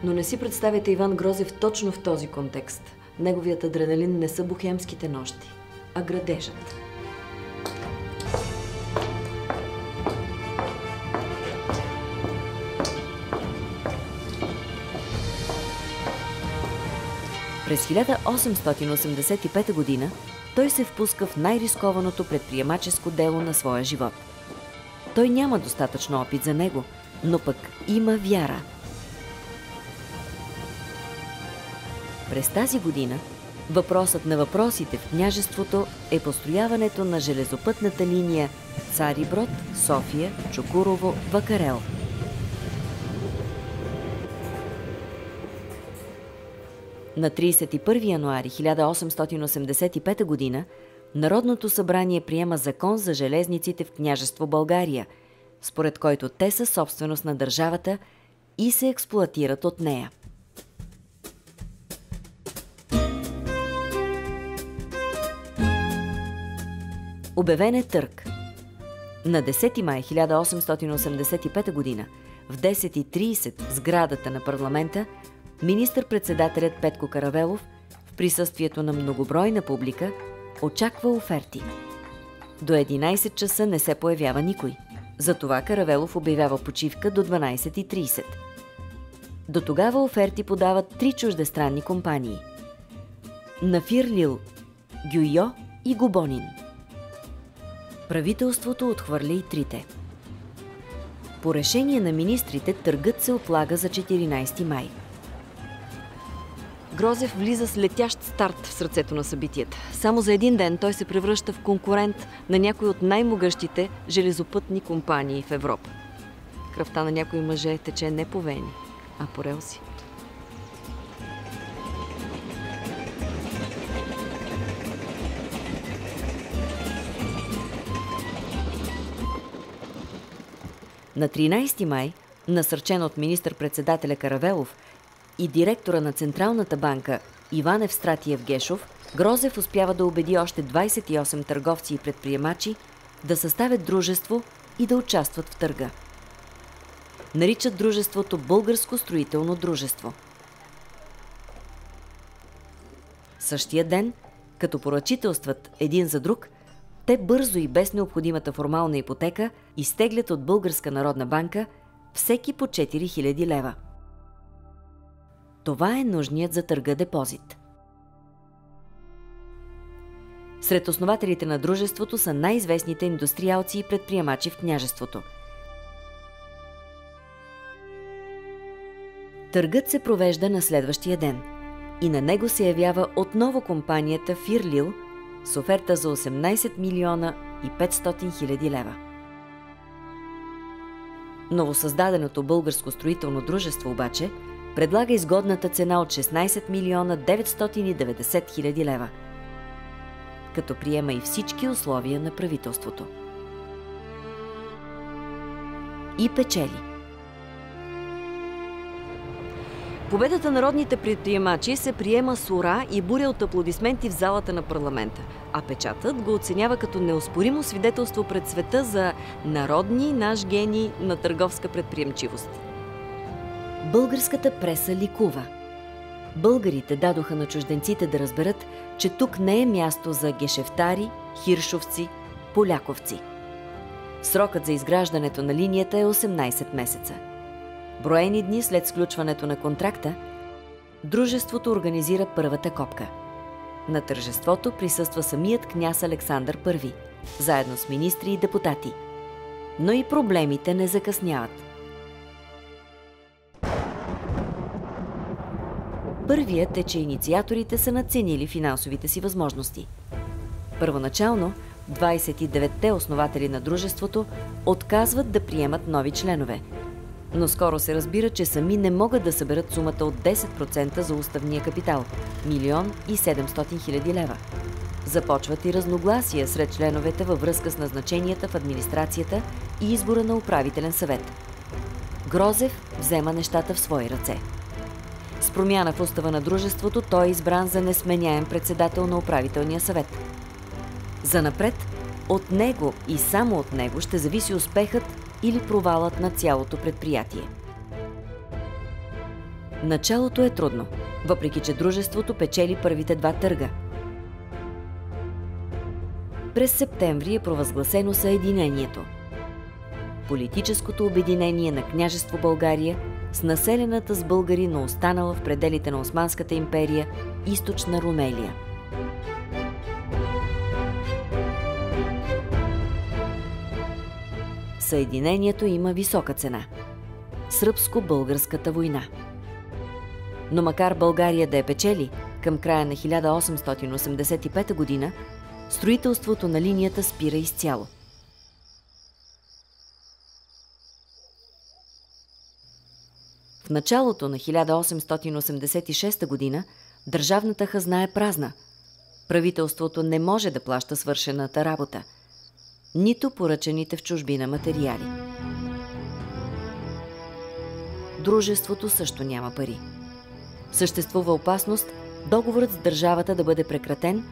Но не си представяте Иван Грозев точно в този контекст. Неговият адреналин не са бухемските нощи, а градежът. През 1885 година той се впуска в най-рискованото предприемаческо дело на своя живот. Той няма достатъчно опит за него, но пък има вяра. През тази година въпросът на въпросите в княжеството е построяването на железопътната линия Цариброд, София, Чукурово, Вакарел. На 31 януари 1885 г. Народното събрание приема закон за железниците в княжество България, според който те са собственост на държавата и се експлоатират от нея. Обявен е търг. На 10 май 1885 г. в 10:30 в сградата на парламента министър-председателят Петко Каравелов в присъствието на многобройна публика очаква оферти. До 11 часа не се появява никой. Затова Каравелов обявява почивка до 12:30. До тогава оферти подават 3 чуждестранни компании – Нафирлил, Гюйо и Губонин. Правителството отхвърля и трите. По решение на министрите търгът се отлага за 14 май. Грозев влиза с летящ старт в сърцето на събитията. Само за един ден той се превръща в конкурент на някой от най-могъщите железопътни компании в Европа. Кръвта на някои мъже тече не по вени, а по релси. На 13 май, насърчен от министър-председателя Каравелов и директора на Централната банка Иван Евстратиев Гешов, Грозев успява да убеди още 28 търговци и предприемачи да съставят дружество и да участват в търга. Наричат дружеството Българско строително дружество. Същия ден, като поръчителстват един за друг, те бързо и без необходимата формална ипотека изтеглят от Българска народна банка всеки по 4000 лева. Това е нужният за търга депозит. Сред основателите на дружеството са най-известните индустриалци и предприемачи в княжеството. Търгът се провежда на следващия ден и на него се явява отново компанията Фирлил с оферта за 18 милиона и 500 хиляди лева. Новосъздаденото Българско строително дружество обаче предлага изгодната цена от 16 милиона 990 хиляди лева, като приема и всички условия на правителството. И печели. Победата на народните предприемачи се приема с ура и буря от аплодисменти в залата на парламента, а печатът го оценява като неоспоримо свидетелство пред света за народни наш гений на търговска предприемчивост. Българската преса ликува. Българите дадоха на чужденците да разберат, че тук не е място за гешефтари, хиршовци, поляковци. Срокът за изграждането на линията е 18 месеца. Броени дни след сключването на контракта, дружеството организира първата копка. На тържеството присъства самият княз Александър I, заедно с министри и депутати. Но и проблемите не закъсняват. Първият е, че инициаторите са надценили финансовите си възможности. Първоначално 29-те основатели на дружеството отказват да приемат нови членове, но скоро се разбира, че сами не могат да съберат сумата от 10% за уставния капитал – 1 700 000 лева. Започват и разногласия сред членовете във връзка с назначенията в администрацията и избора на управителен съвет. Грозев взема нещата в свои ръце. С промяна в устава на дружеството той е избран за несменяем председател на управителния съвет. Занапред от него и само от него ще зависи успехът или провалът на цялото предприятие. Началото е трудно, въпреки че дружеството печели първите 2 търга. През септември е провъзгласено съединението. Политическото обединение на княжество България с населената с българи, но останала в пределите на Османската империя източна Румелия. Съединението има висока цена. Сръбско-българската война. Но макар България да я печели, към края на 1885 година, строителството на линията спира изцяло. В началото на 1886 година държавната хазна е празна. Правителството не може да плаща свършената работа, нито поръчаните в чужбина материали. Дружеството също няма пари. Съществува опасност договорът с държавата да бъде прекратен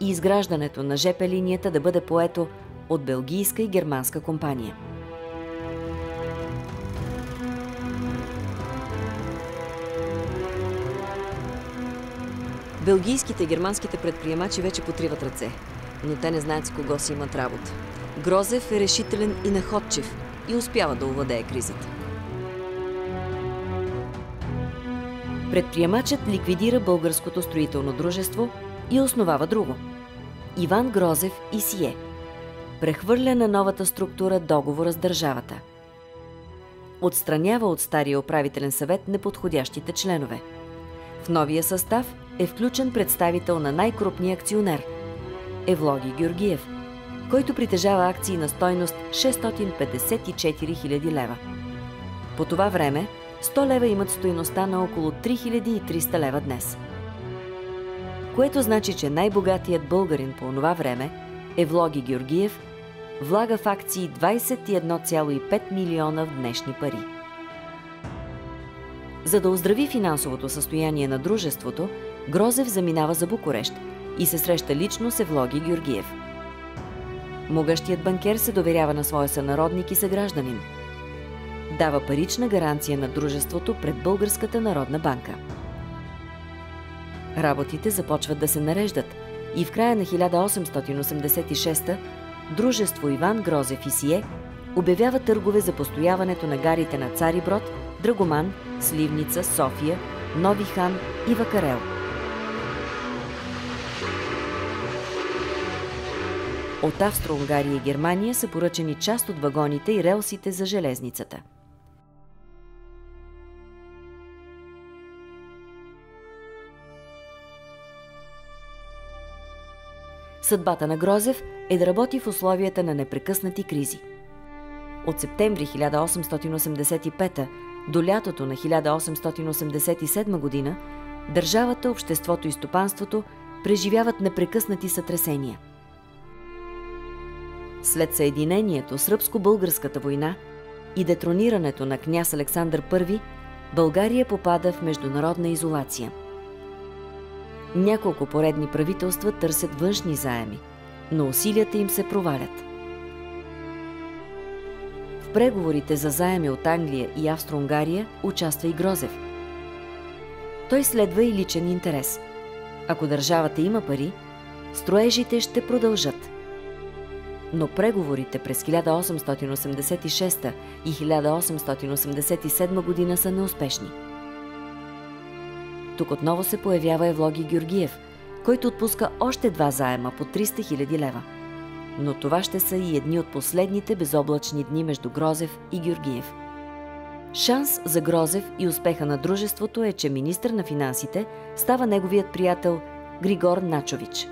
и изграждането на ЖП линията да бъде поето от белгийска и германска компания. Белгийските и германските предприемачи вече потриват ръце, но те не знаят с кого си имат работа. Грозев е решителен и находчив и успява да овладее кризата. Предприемачът ликвидира българското строително дружество и основава друго – Иван Грозев и Сие. Прехвърля на новата структура договора с държавата. Отстранява от стария управителен съвет неподходящите членове. В новия състав е включен представител на най-крупния акционер – Евлоги Георгиев, който притежава акции на стойност 654 000 лева. По това време 100 лева имат стойността на около 3300 лева днес. Което значи, че най-богатият българин по онова време, Евлоги Георгиев, влага в акции 21,5 милиона в днешни пари. За да оздрави финансовото състояние на дружеството, Грозев заминава за Букурещ и се среща лично с Евлоги Георгиев. Могъщият банкер се доверява на своя сънародник и съгражданин. Дава парична гаранция на дружеството пред Българската народна банка. Работите започват да се нареждат и в края на 1886 дружество Иван Грозев и Сие обявява търгове за построяването на гарите на Цариброд, Драгоман, Сливница, София, Нови хан и Вакарел. От Австро-Унгария и Германия са поръчани част от вагоните и релсите за железницата. Съдбата на Грозев е да работи в условията на непрекъснати кризи. От септември 1885 до лятото на 1887 година държавата, обществото и стопанството преживяват непрекъснати сътресения. След съединението Сръбско-българската война и детронирането на княз Александър I, България попада в международна изолация. Няколко поредни правителства търсят външни заеми, но усилията им се провалят. В преговорите за заеми от Англия и Австро-Унгария участва и Грозев. Той следва и личен интерес. Ако държавата има пари, строежите ще продължат. Но преговорите през 1886 и 1887 година са неуспешни. Тук отново се появява Евлоги Георгиев, който отпуска още 2 заема по 300 000 лева. Но това ще са и едни от последните безоблачни дни между Грозев и Георгиев. Шанс за Грозев и успеха на дружеството е, че министър на финансите става неговият приятел Григор Начович.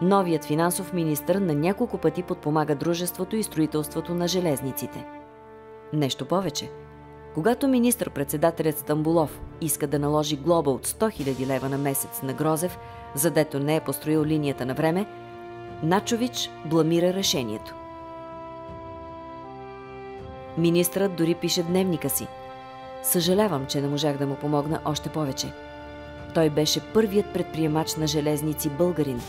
Новият финансов министър на няколко пъти подпомага дружеството и строителството на железниците. Нещо повече. Когато министър-председателят Стамболов иска да наложи глоба от 100 000 лева на месец на Грозев, задето не е построил линията на време, Начович бламира решението. Министърът дори пише в дневника си: „Съжалявам, че не можах да му помогна още повече. Той беше първият предприемач на железници българин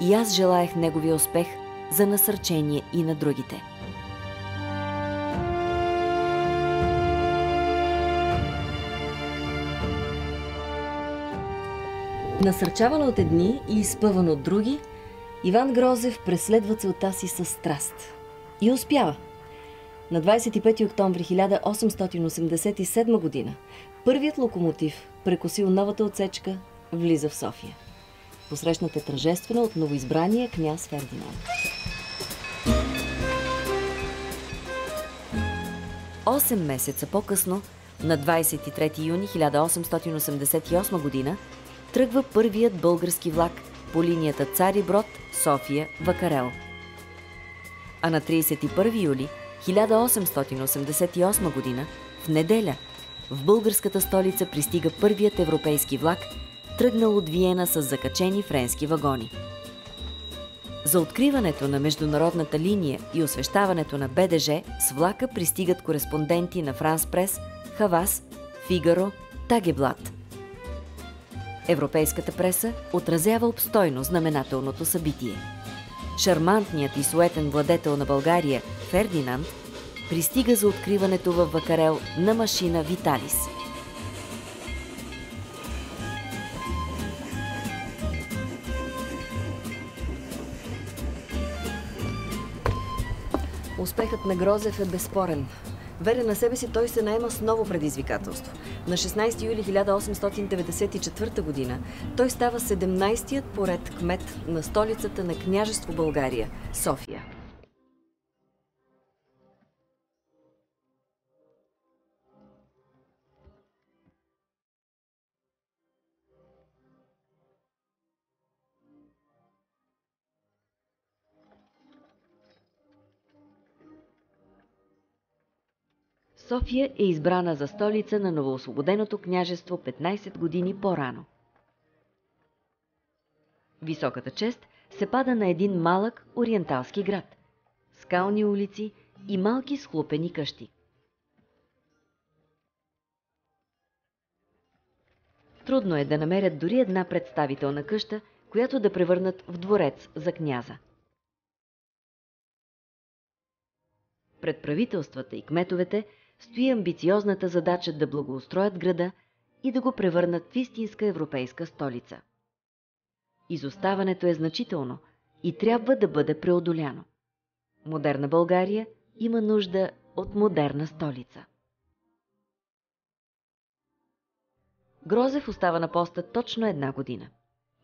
и аз желаях неговия успех за насърчение и на другите“. Насърчаван от едни и изпъван от други, Иван Грозев преследва целта си със страст. И успява. На 25 октомври 1887 година първият локомотив, прекосил новата отсечка, влиза в София. Посрещнат е тържествено от новоизбрания княз Фердинанд. 8 месеца по-късно, на 23 юни 1888 година, тръгва първият български влак по линията Цари Брод, София, Вакарел. А на 31 юли 1888 година, в неделя, в българската столица пристига първият европейски влак, тръгнал от Виена с закачени френски вагони. За откриването на международната линия и освещаването на БДЖ с влака пристигат кореспонденти на Франс Прес, Хавас, Фигаро, Тагеблат. Европейската преса отразява обстойно знаменателното събитие. Шармантният и суетен владетел на България, Фердинанд, пристига за откриването във Вакарел на машина Виталис. Успехът на Грозев е безспорен. Верен на себе си, той се наема с ново предизвикателство. На 16 юли 1894 година той става 17-тият поред кмет на столицата на княжество България – София. София е избрана за столица на новоосвободеното княжество 15 години по-рано. Високата чест се пада на един малък ориенталски град, скални улици и малки схлупени къщи. Трудно е да намерят дори една представителна къща, която да превърнат в дворец за княза. Пред правителствата и кметовете стои амбициозната задача да благоустроят града и да го превърнат в истинска европейска столица. Изоставането е значително и трябва да бъде преодоляно. Модерна България има нужда от модерна столица. Грозев остава на поста точно 1 година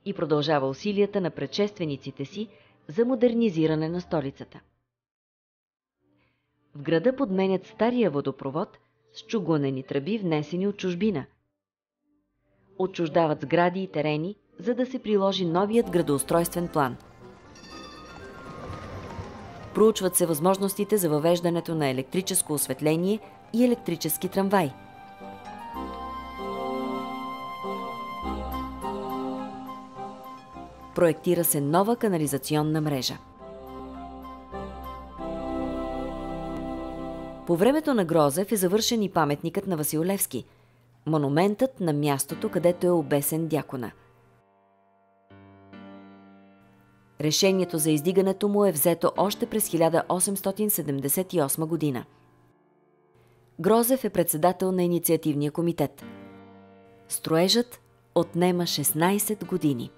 и продължава усилията на предшествениците си за модернизиране на столицата. В града подменят стария водопровод с чугунени тръби, внесени от чужбина. Отчуждават сгради и терени, за да се приложи новият градоустройствен план. Проучват се възможностите за въвеждането на електрическо осветление и електрически трамвай. Проектира се нова канализационна мрежа. По времето на Грозев е завършен и паметникът на Васил Левски, монументът на мястото, където е обесен дякона. Решението за издигането му е взето още през 1878 година. Грозев е председател на инициативния комитет. Строежът отнема 16 години.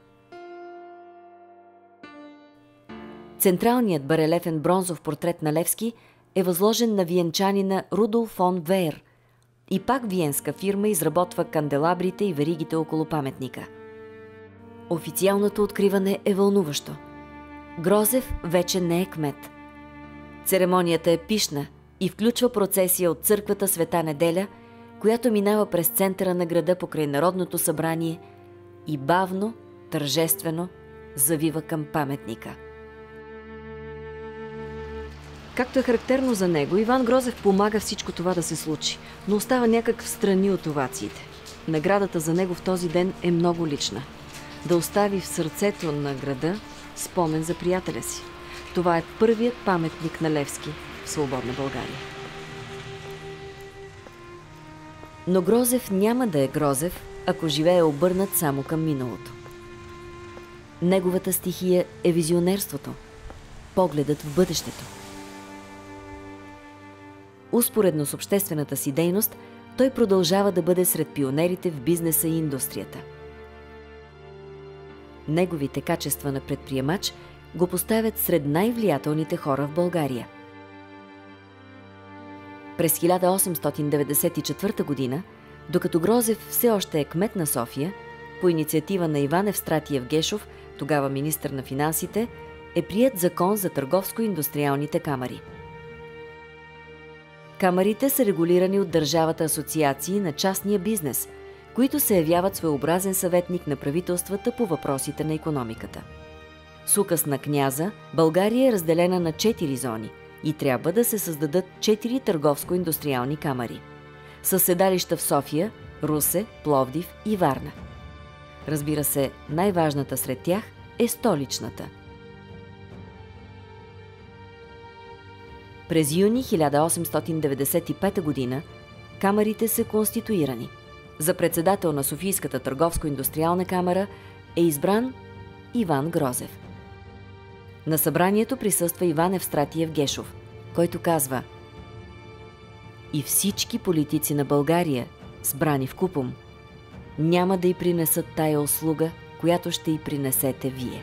Централният барелефен бронзов портрет на Левски е възложен на виенчанина Рудолф фон Веер и пак виенска фирма изработва канделабрите и веригите около паметника. Официалното откриване е вълнуващо. Грозев вече не е кмет. Церемонията е пишна и включва процесия от църквата Света Неделя, която минава през центъра на града покрай Народното събрание и бавно, тържествено завива към паметника. Както е характерно за него, Иван Грозев помага всичко това да се случи, но остава някак в страни от овациите. Наградата за него в този ден е много лична. Да остави в сърцето на града спомен за приятеля си. Това е първият паметник на Левски в свободна България. Но Грозев няма да е Грозев, ако живее обърнат само към миналото. Неговата стихия е визионерството, погледът в бъдещето. Успоредно с обществената си дейност, той продължава да бъде сред пионерите в бизнеса и индустрията. Неговите качества на предприемач го поставят сред най-влиятелните хора в България. През 1894 година, докато Грозев все още е кмет на София, по инициатива на Иван Евстратиев Гешов, тогава министър на финансите, е приет закон за търговско-индустриалните камари. Камарите са регулирани от държавата асоциации на частния бизнес, които се явяват своеобразен съветник на правителствата по въпросите на икономиката. С указ на княза България е разделена на 4 зони и трябва да се създадат 4 търговско-индустриални камари, със седалища в София, Русе, Пловдив и Варна. Разбира се, най-важната сред тях е столичната. През юни 1895 г. камарите са конституирани. За председател на Софийската търговско-индустриална камара е избран Иван Грозев. На събранието присъства Иван Евстратиев Гешов, който казва: „И всички политици на България, сбрани вкупом, няма да й принесат тая услуга, която ще й принесете вие."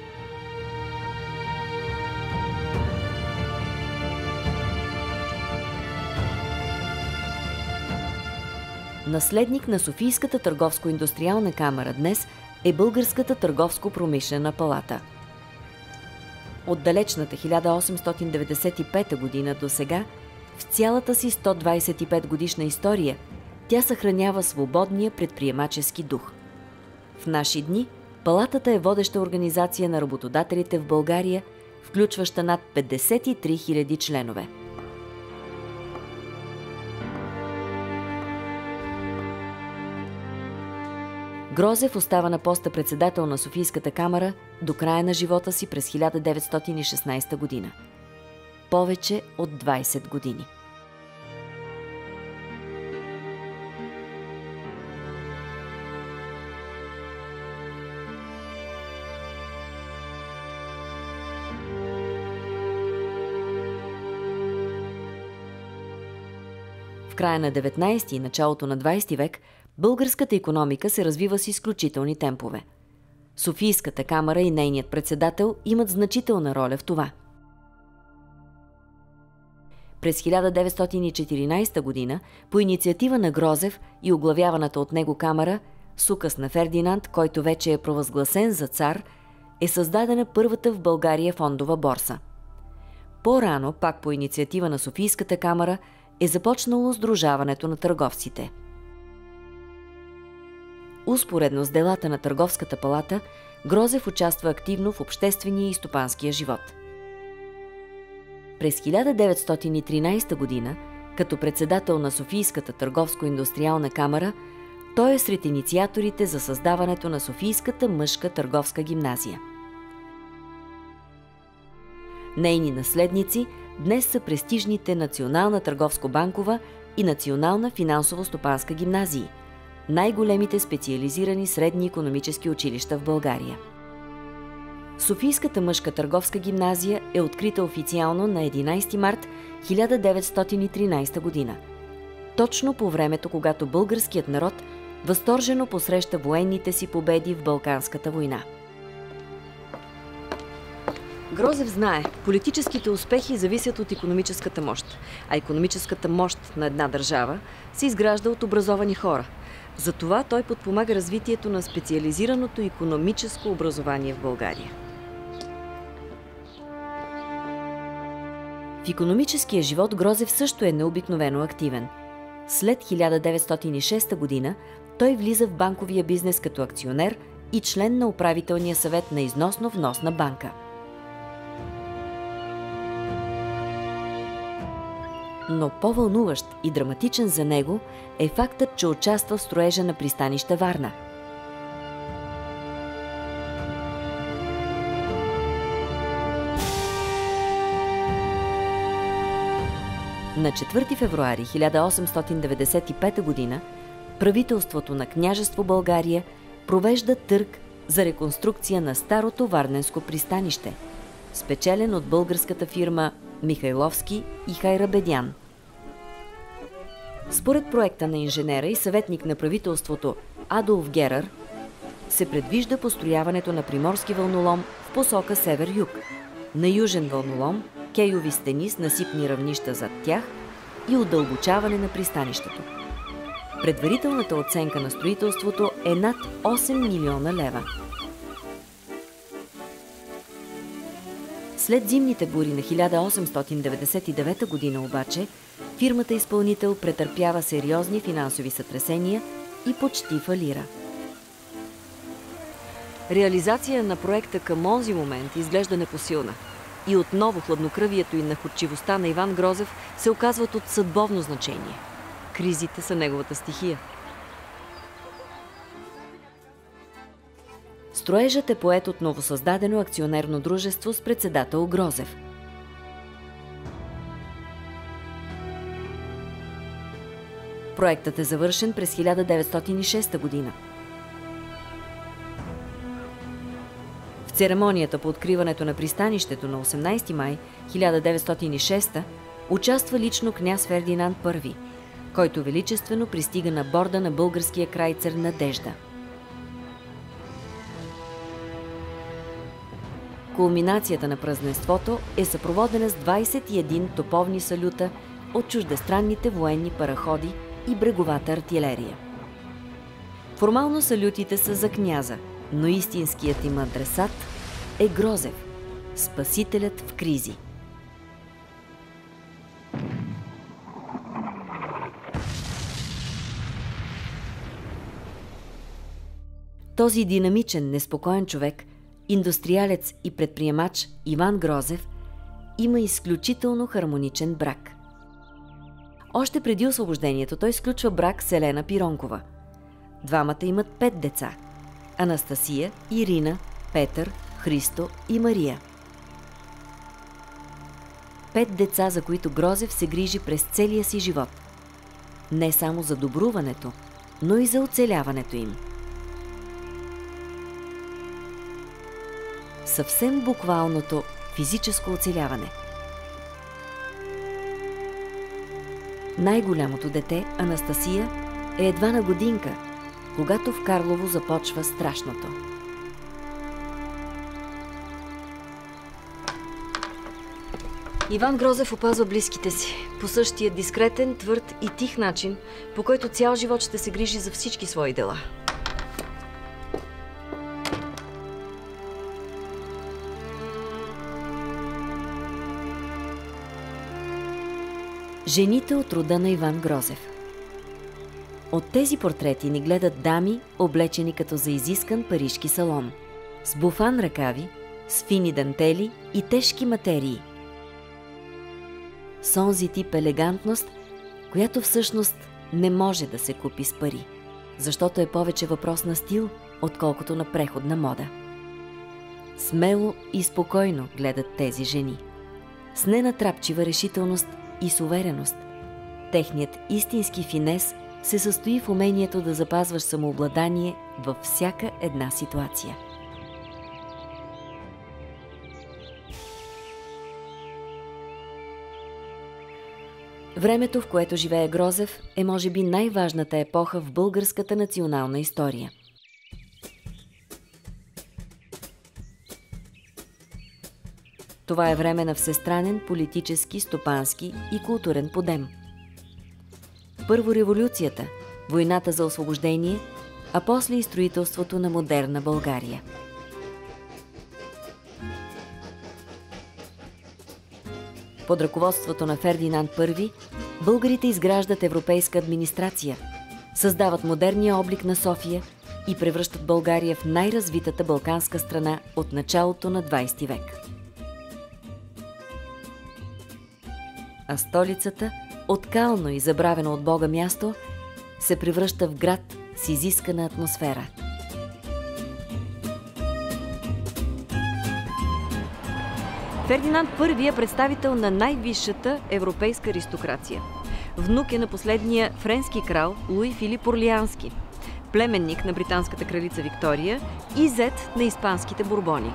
Наследник на Софийската търговско-индустриална камара днес е Българската търговско-промишлена палата. От далечната 1895 година до сега, в цялата си 125 годишна история, тя съхранява свободния предприемачески дух. В наши дни палатата е водеща организация на работодателите в България, включваща над 53 000 членове. Грозев остава на поста председател на Софийската камара до края на живота си през 1916 година. Повече от 20 години. В края на 19 и началото на 20 век българската икономика се развива с изключителни темпове. Софийската камара и нейният председател имат значителна роля в това. През 1914 година, по инициатива на Грозев и оглавяваната от него камара, с указ на Фердинанд, който вече е провъзгласен за цар, е създадена първата в България фондова борса. По-рано, пак по инициатива на Софийската камара, е започнало сдружаването на търговците. Успоредно с делата на Търговската палата, Грозев участва активно в обществения и стопанския живот. През 1913 година, като председател на Софийската търговско-индустриална камара, той е сред инициаторите за създаването на Софийската мъжка търговска гимназия. Нейни наследници днес са престижните Национална търговско-банкова и Национална финансово-стопанска гимназии, най-големите специализирани средни икономически училища в България. Софийската мъжка търговска гимназия е открита официално на 11 март 1913 година, точно по времето, когато българският народ възторжено посреща военните си победи в Балканската война. Грозев знае, политическите успехи зависят от икономическата мощ, а икономическата мощ на една държава се изгражда от образовани хора. Затова той подпомага развитието на специализираното икономическо образование в България. В икономическия живот Грозев също е необикновено активен. След 1906 година той влиза в банковия бизнес като акционер и член на управителния съвет на износно-вносна банка. Но по-вълнуващ и драматичен за него е фактът, че участва в строежа на пристанище Варна. На 4 февруари 1895 г. правителството на Княжество България провежда търг за реконструкция на старото варненско пристанище, спечелен от българската фирма Михайловски и Хайрабедян. Според проекта на инженера и съветник на правителството Адолф Герър, се предвижда построяването на приморски вълнолом в посока север-юг, на южен вълнолом, кейови стени с насипни равнища зад тях и удълбочаване на пристанището. Предварителната оценка на строителството е над 8 милиона лева. След зимните бури на 1899 година обаче, фирмата-изпълнител претърпява сериозни финансови сътресения и почти фалира. Реализация на проекта към онзи момент изглежда непосилна. И отново хладнокръвието и находчивостта на Иван Грозев се оказват от съдбовно значение. Кризите са неговата стихия. Строежът е поет от новосъздадено акционерно дружество с председател Грозев. Проектът е завършен през 1906 година. В церемонията по откриването на пристанището на 18 май 1906 участва лично княз Фердинанд I, който величествено пристига на борда на българския крайцер Надежда. Кулминацията на празненството е съпроводена с 21 топовни салюта от чуждестранните военни параходи и бреговата артилерия. Формално салютите са за княза, но истинският им адресат е Грозев, спасителят в кризи. Този динамичен, неспокоен човек, индустриалец и предприемач Иван Грозев има изключително хармоничен брак. Още преди освобождението той сключва брак с Елена Пиронкова. Двамата имат 5 деца – Анастасия, Ирина, Петър, Христо и Мария. 5 деца, за които Грозев се грижи през целия си живот. Не само за добруването, но и за оцеляването им. Съвсем буквалното физическо оцеляване. Най-голямото дете, Анастасия, е едва на годинка, когато в Карлово започва страшното. Иван Грозев опазва близките си по същия дискретен, твърд и тих начин, по който цял живот ще се грижи за всички свои дела. Жените от рода на Иван Грозев. От тези портрети ни гледат дами, облечени като за изискан парижки салон, с буфан ръкави, с фини дантели и тежки материи. С онзи тип елегантност, която всъщност не може да се купи с пари, защото е повече въпрос на стил, отколкото на преходна мода. Смело и спокойно гледат тези жени, с ненатрапчива решителност и с увереност. Техният истински финес се състои в умението да запазваш самообладание във всяка една ситуация. Времето, в което живее Грозев, е може би най-важната епоха в българската национална история. Това е време на всестранен политически, стопански и културен подем. Първо революцията, войната за освобождение, а после и строителството на модерна България. Под ръководството на Фердинанд I българите изграждат европейска администрация, създават модерния облик на София и превръщат България в най-развитата балканска страна от началото на 20 век. А столицата, откално и забравено от Бога място, се превръща в град с изискана атмосфера. Фердинанд I е представител на най-висшата европейска аристокрация. Внук е на последния френски крал Луи Филип Орлеански, племенник на британската кралица Виктория и зет на испанските Бурбони.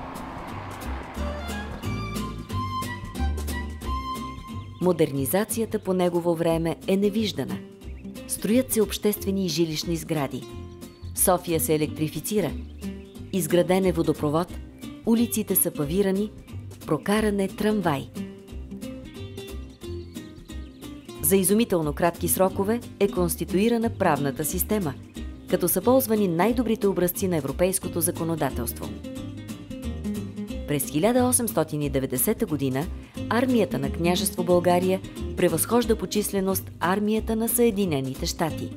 Модернизацията по негово време е невиждана. Строят се обществени и жилищни сгради. София се електрифицира. Изграден е водопровод, улиците са павирани, прокаран е трамвай. За изумително кратки срокове е конституирана правната система, като са ползвани най-добрите образци на европейското законодателство. През 1890 година армията на княжество България превъзхожда по численост армията на Съединените щати.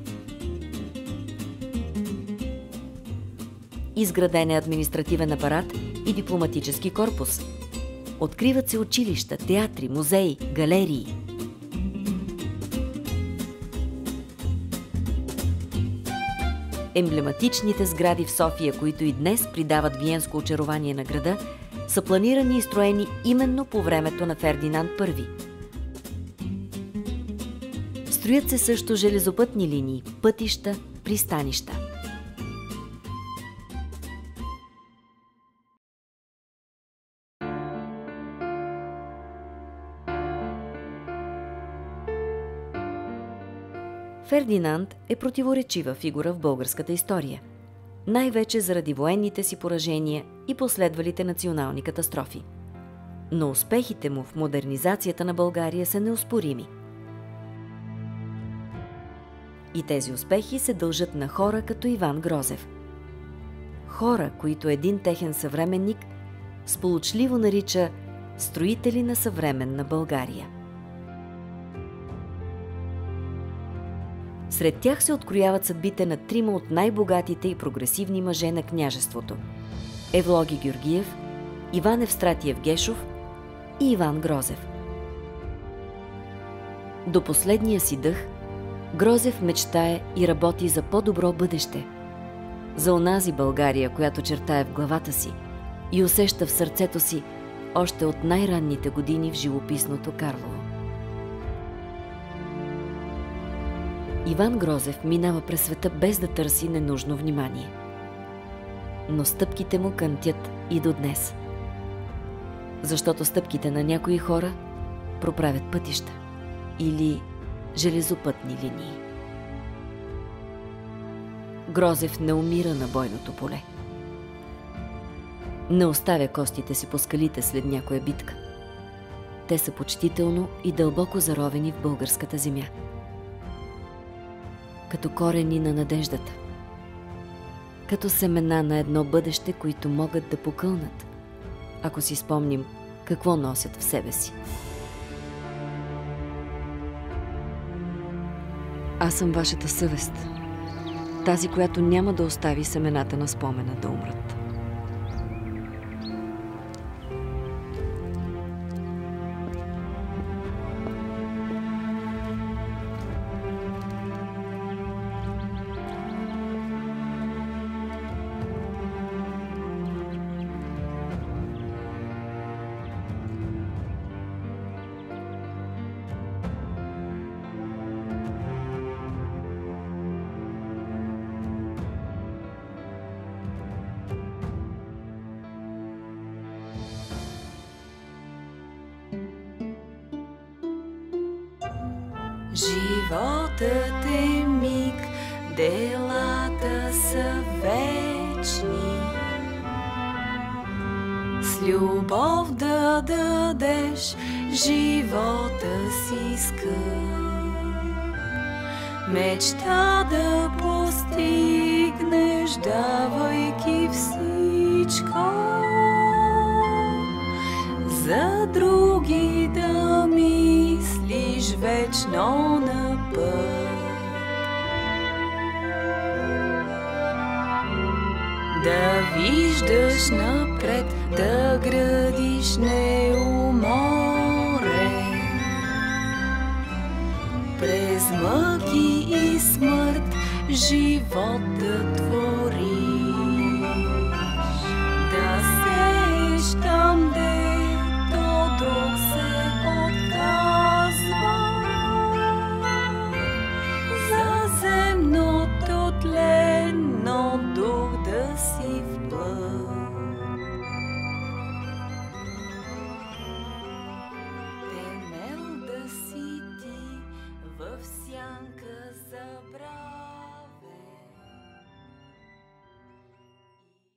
Изграден е административен апарат и дипломатически корпус. Откриват се училища, театри, музеи, галерии. Емблематичните сгради в София, които и днес придават виенско очарование на града, са планирани и строени именно по времето на Фердинанд I. Строят се също железопътни линии, пътища, пристанища. Фердинанд е противоречива фигура в българската история, най-вече заради военните си поражения и последвалите национални катастрофи. Но успехите му в модернизацията на България са неоспорими. И тези успехи се дължат на хора като Иван Грозев. Хора, които един техен съвременник сполучливо нарича строители на съвременна България. Сред тях се открояват съдбите на трима от най-богатите и прогресивни мъже на княжеството – Евлоги Георгиев, Иван Евстратиев Гешов и Иван Грозев. До последния си дъх Грозев мечтае и работи за по-добро бъдеще, за онази България, която чертае в главата си и усеща в сърцето си още от най-ранните години в живописното Карлово. Иван Грозев минава през света без да търси ненужно внимание. Но стъпките му кънтят и до днес. Защото стъпките на някои хора проправят пътища или железопътни линии. Грозев не умира на бойното поле. Не оставя костите си по скалите след някоя битка. Те са почтително и дълбоко заровени в българската земя. Като корени на надеждата. Като семена на едно бъдеще, които могат да покълнат, ако си спомним какво носят в себе си. Аз съм вашата съвест. Тази, която няма да остави семената на спомена да умрат. Животът е миг, делата са вечни. С любов да дадеш живота си скъп. Мечта да постигнеш, давайки всичко. За други да мислиш вечно на път. Да виждаш напред, да градиш неуморен. През мъки и смърт живот да твори.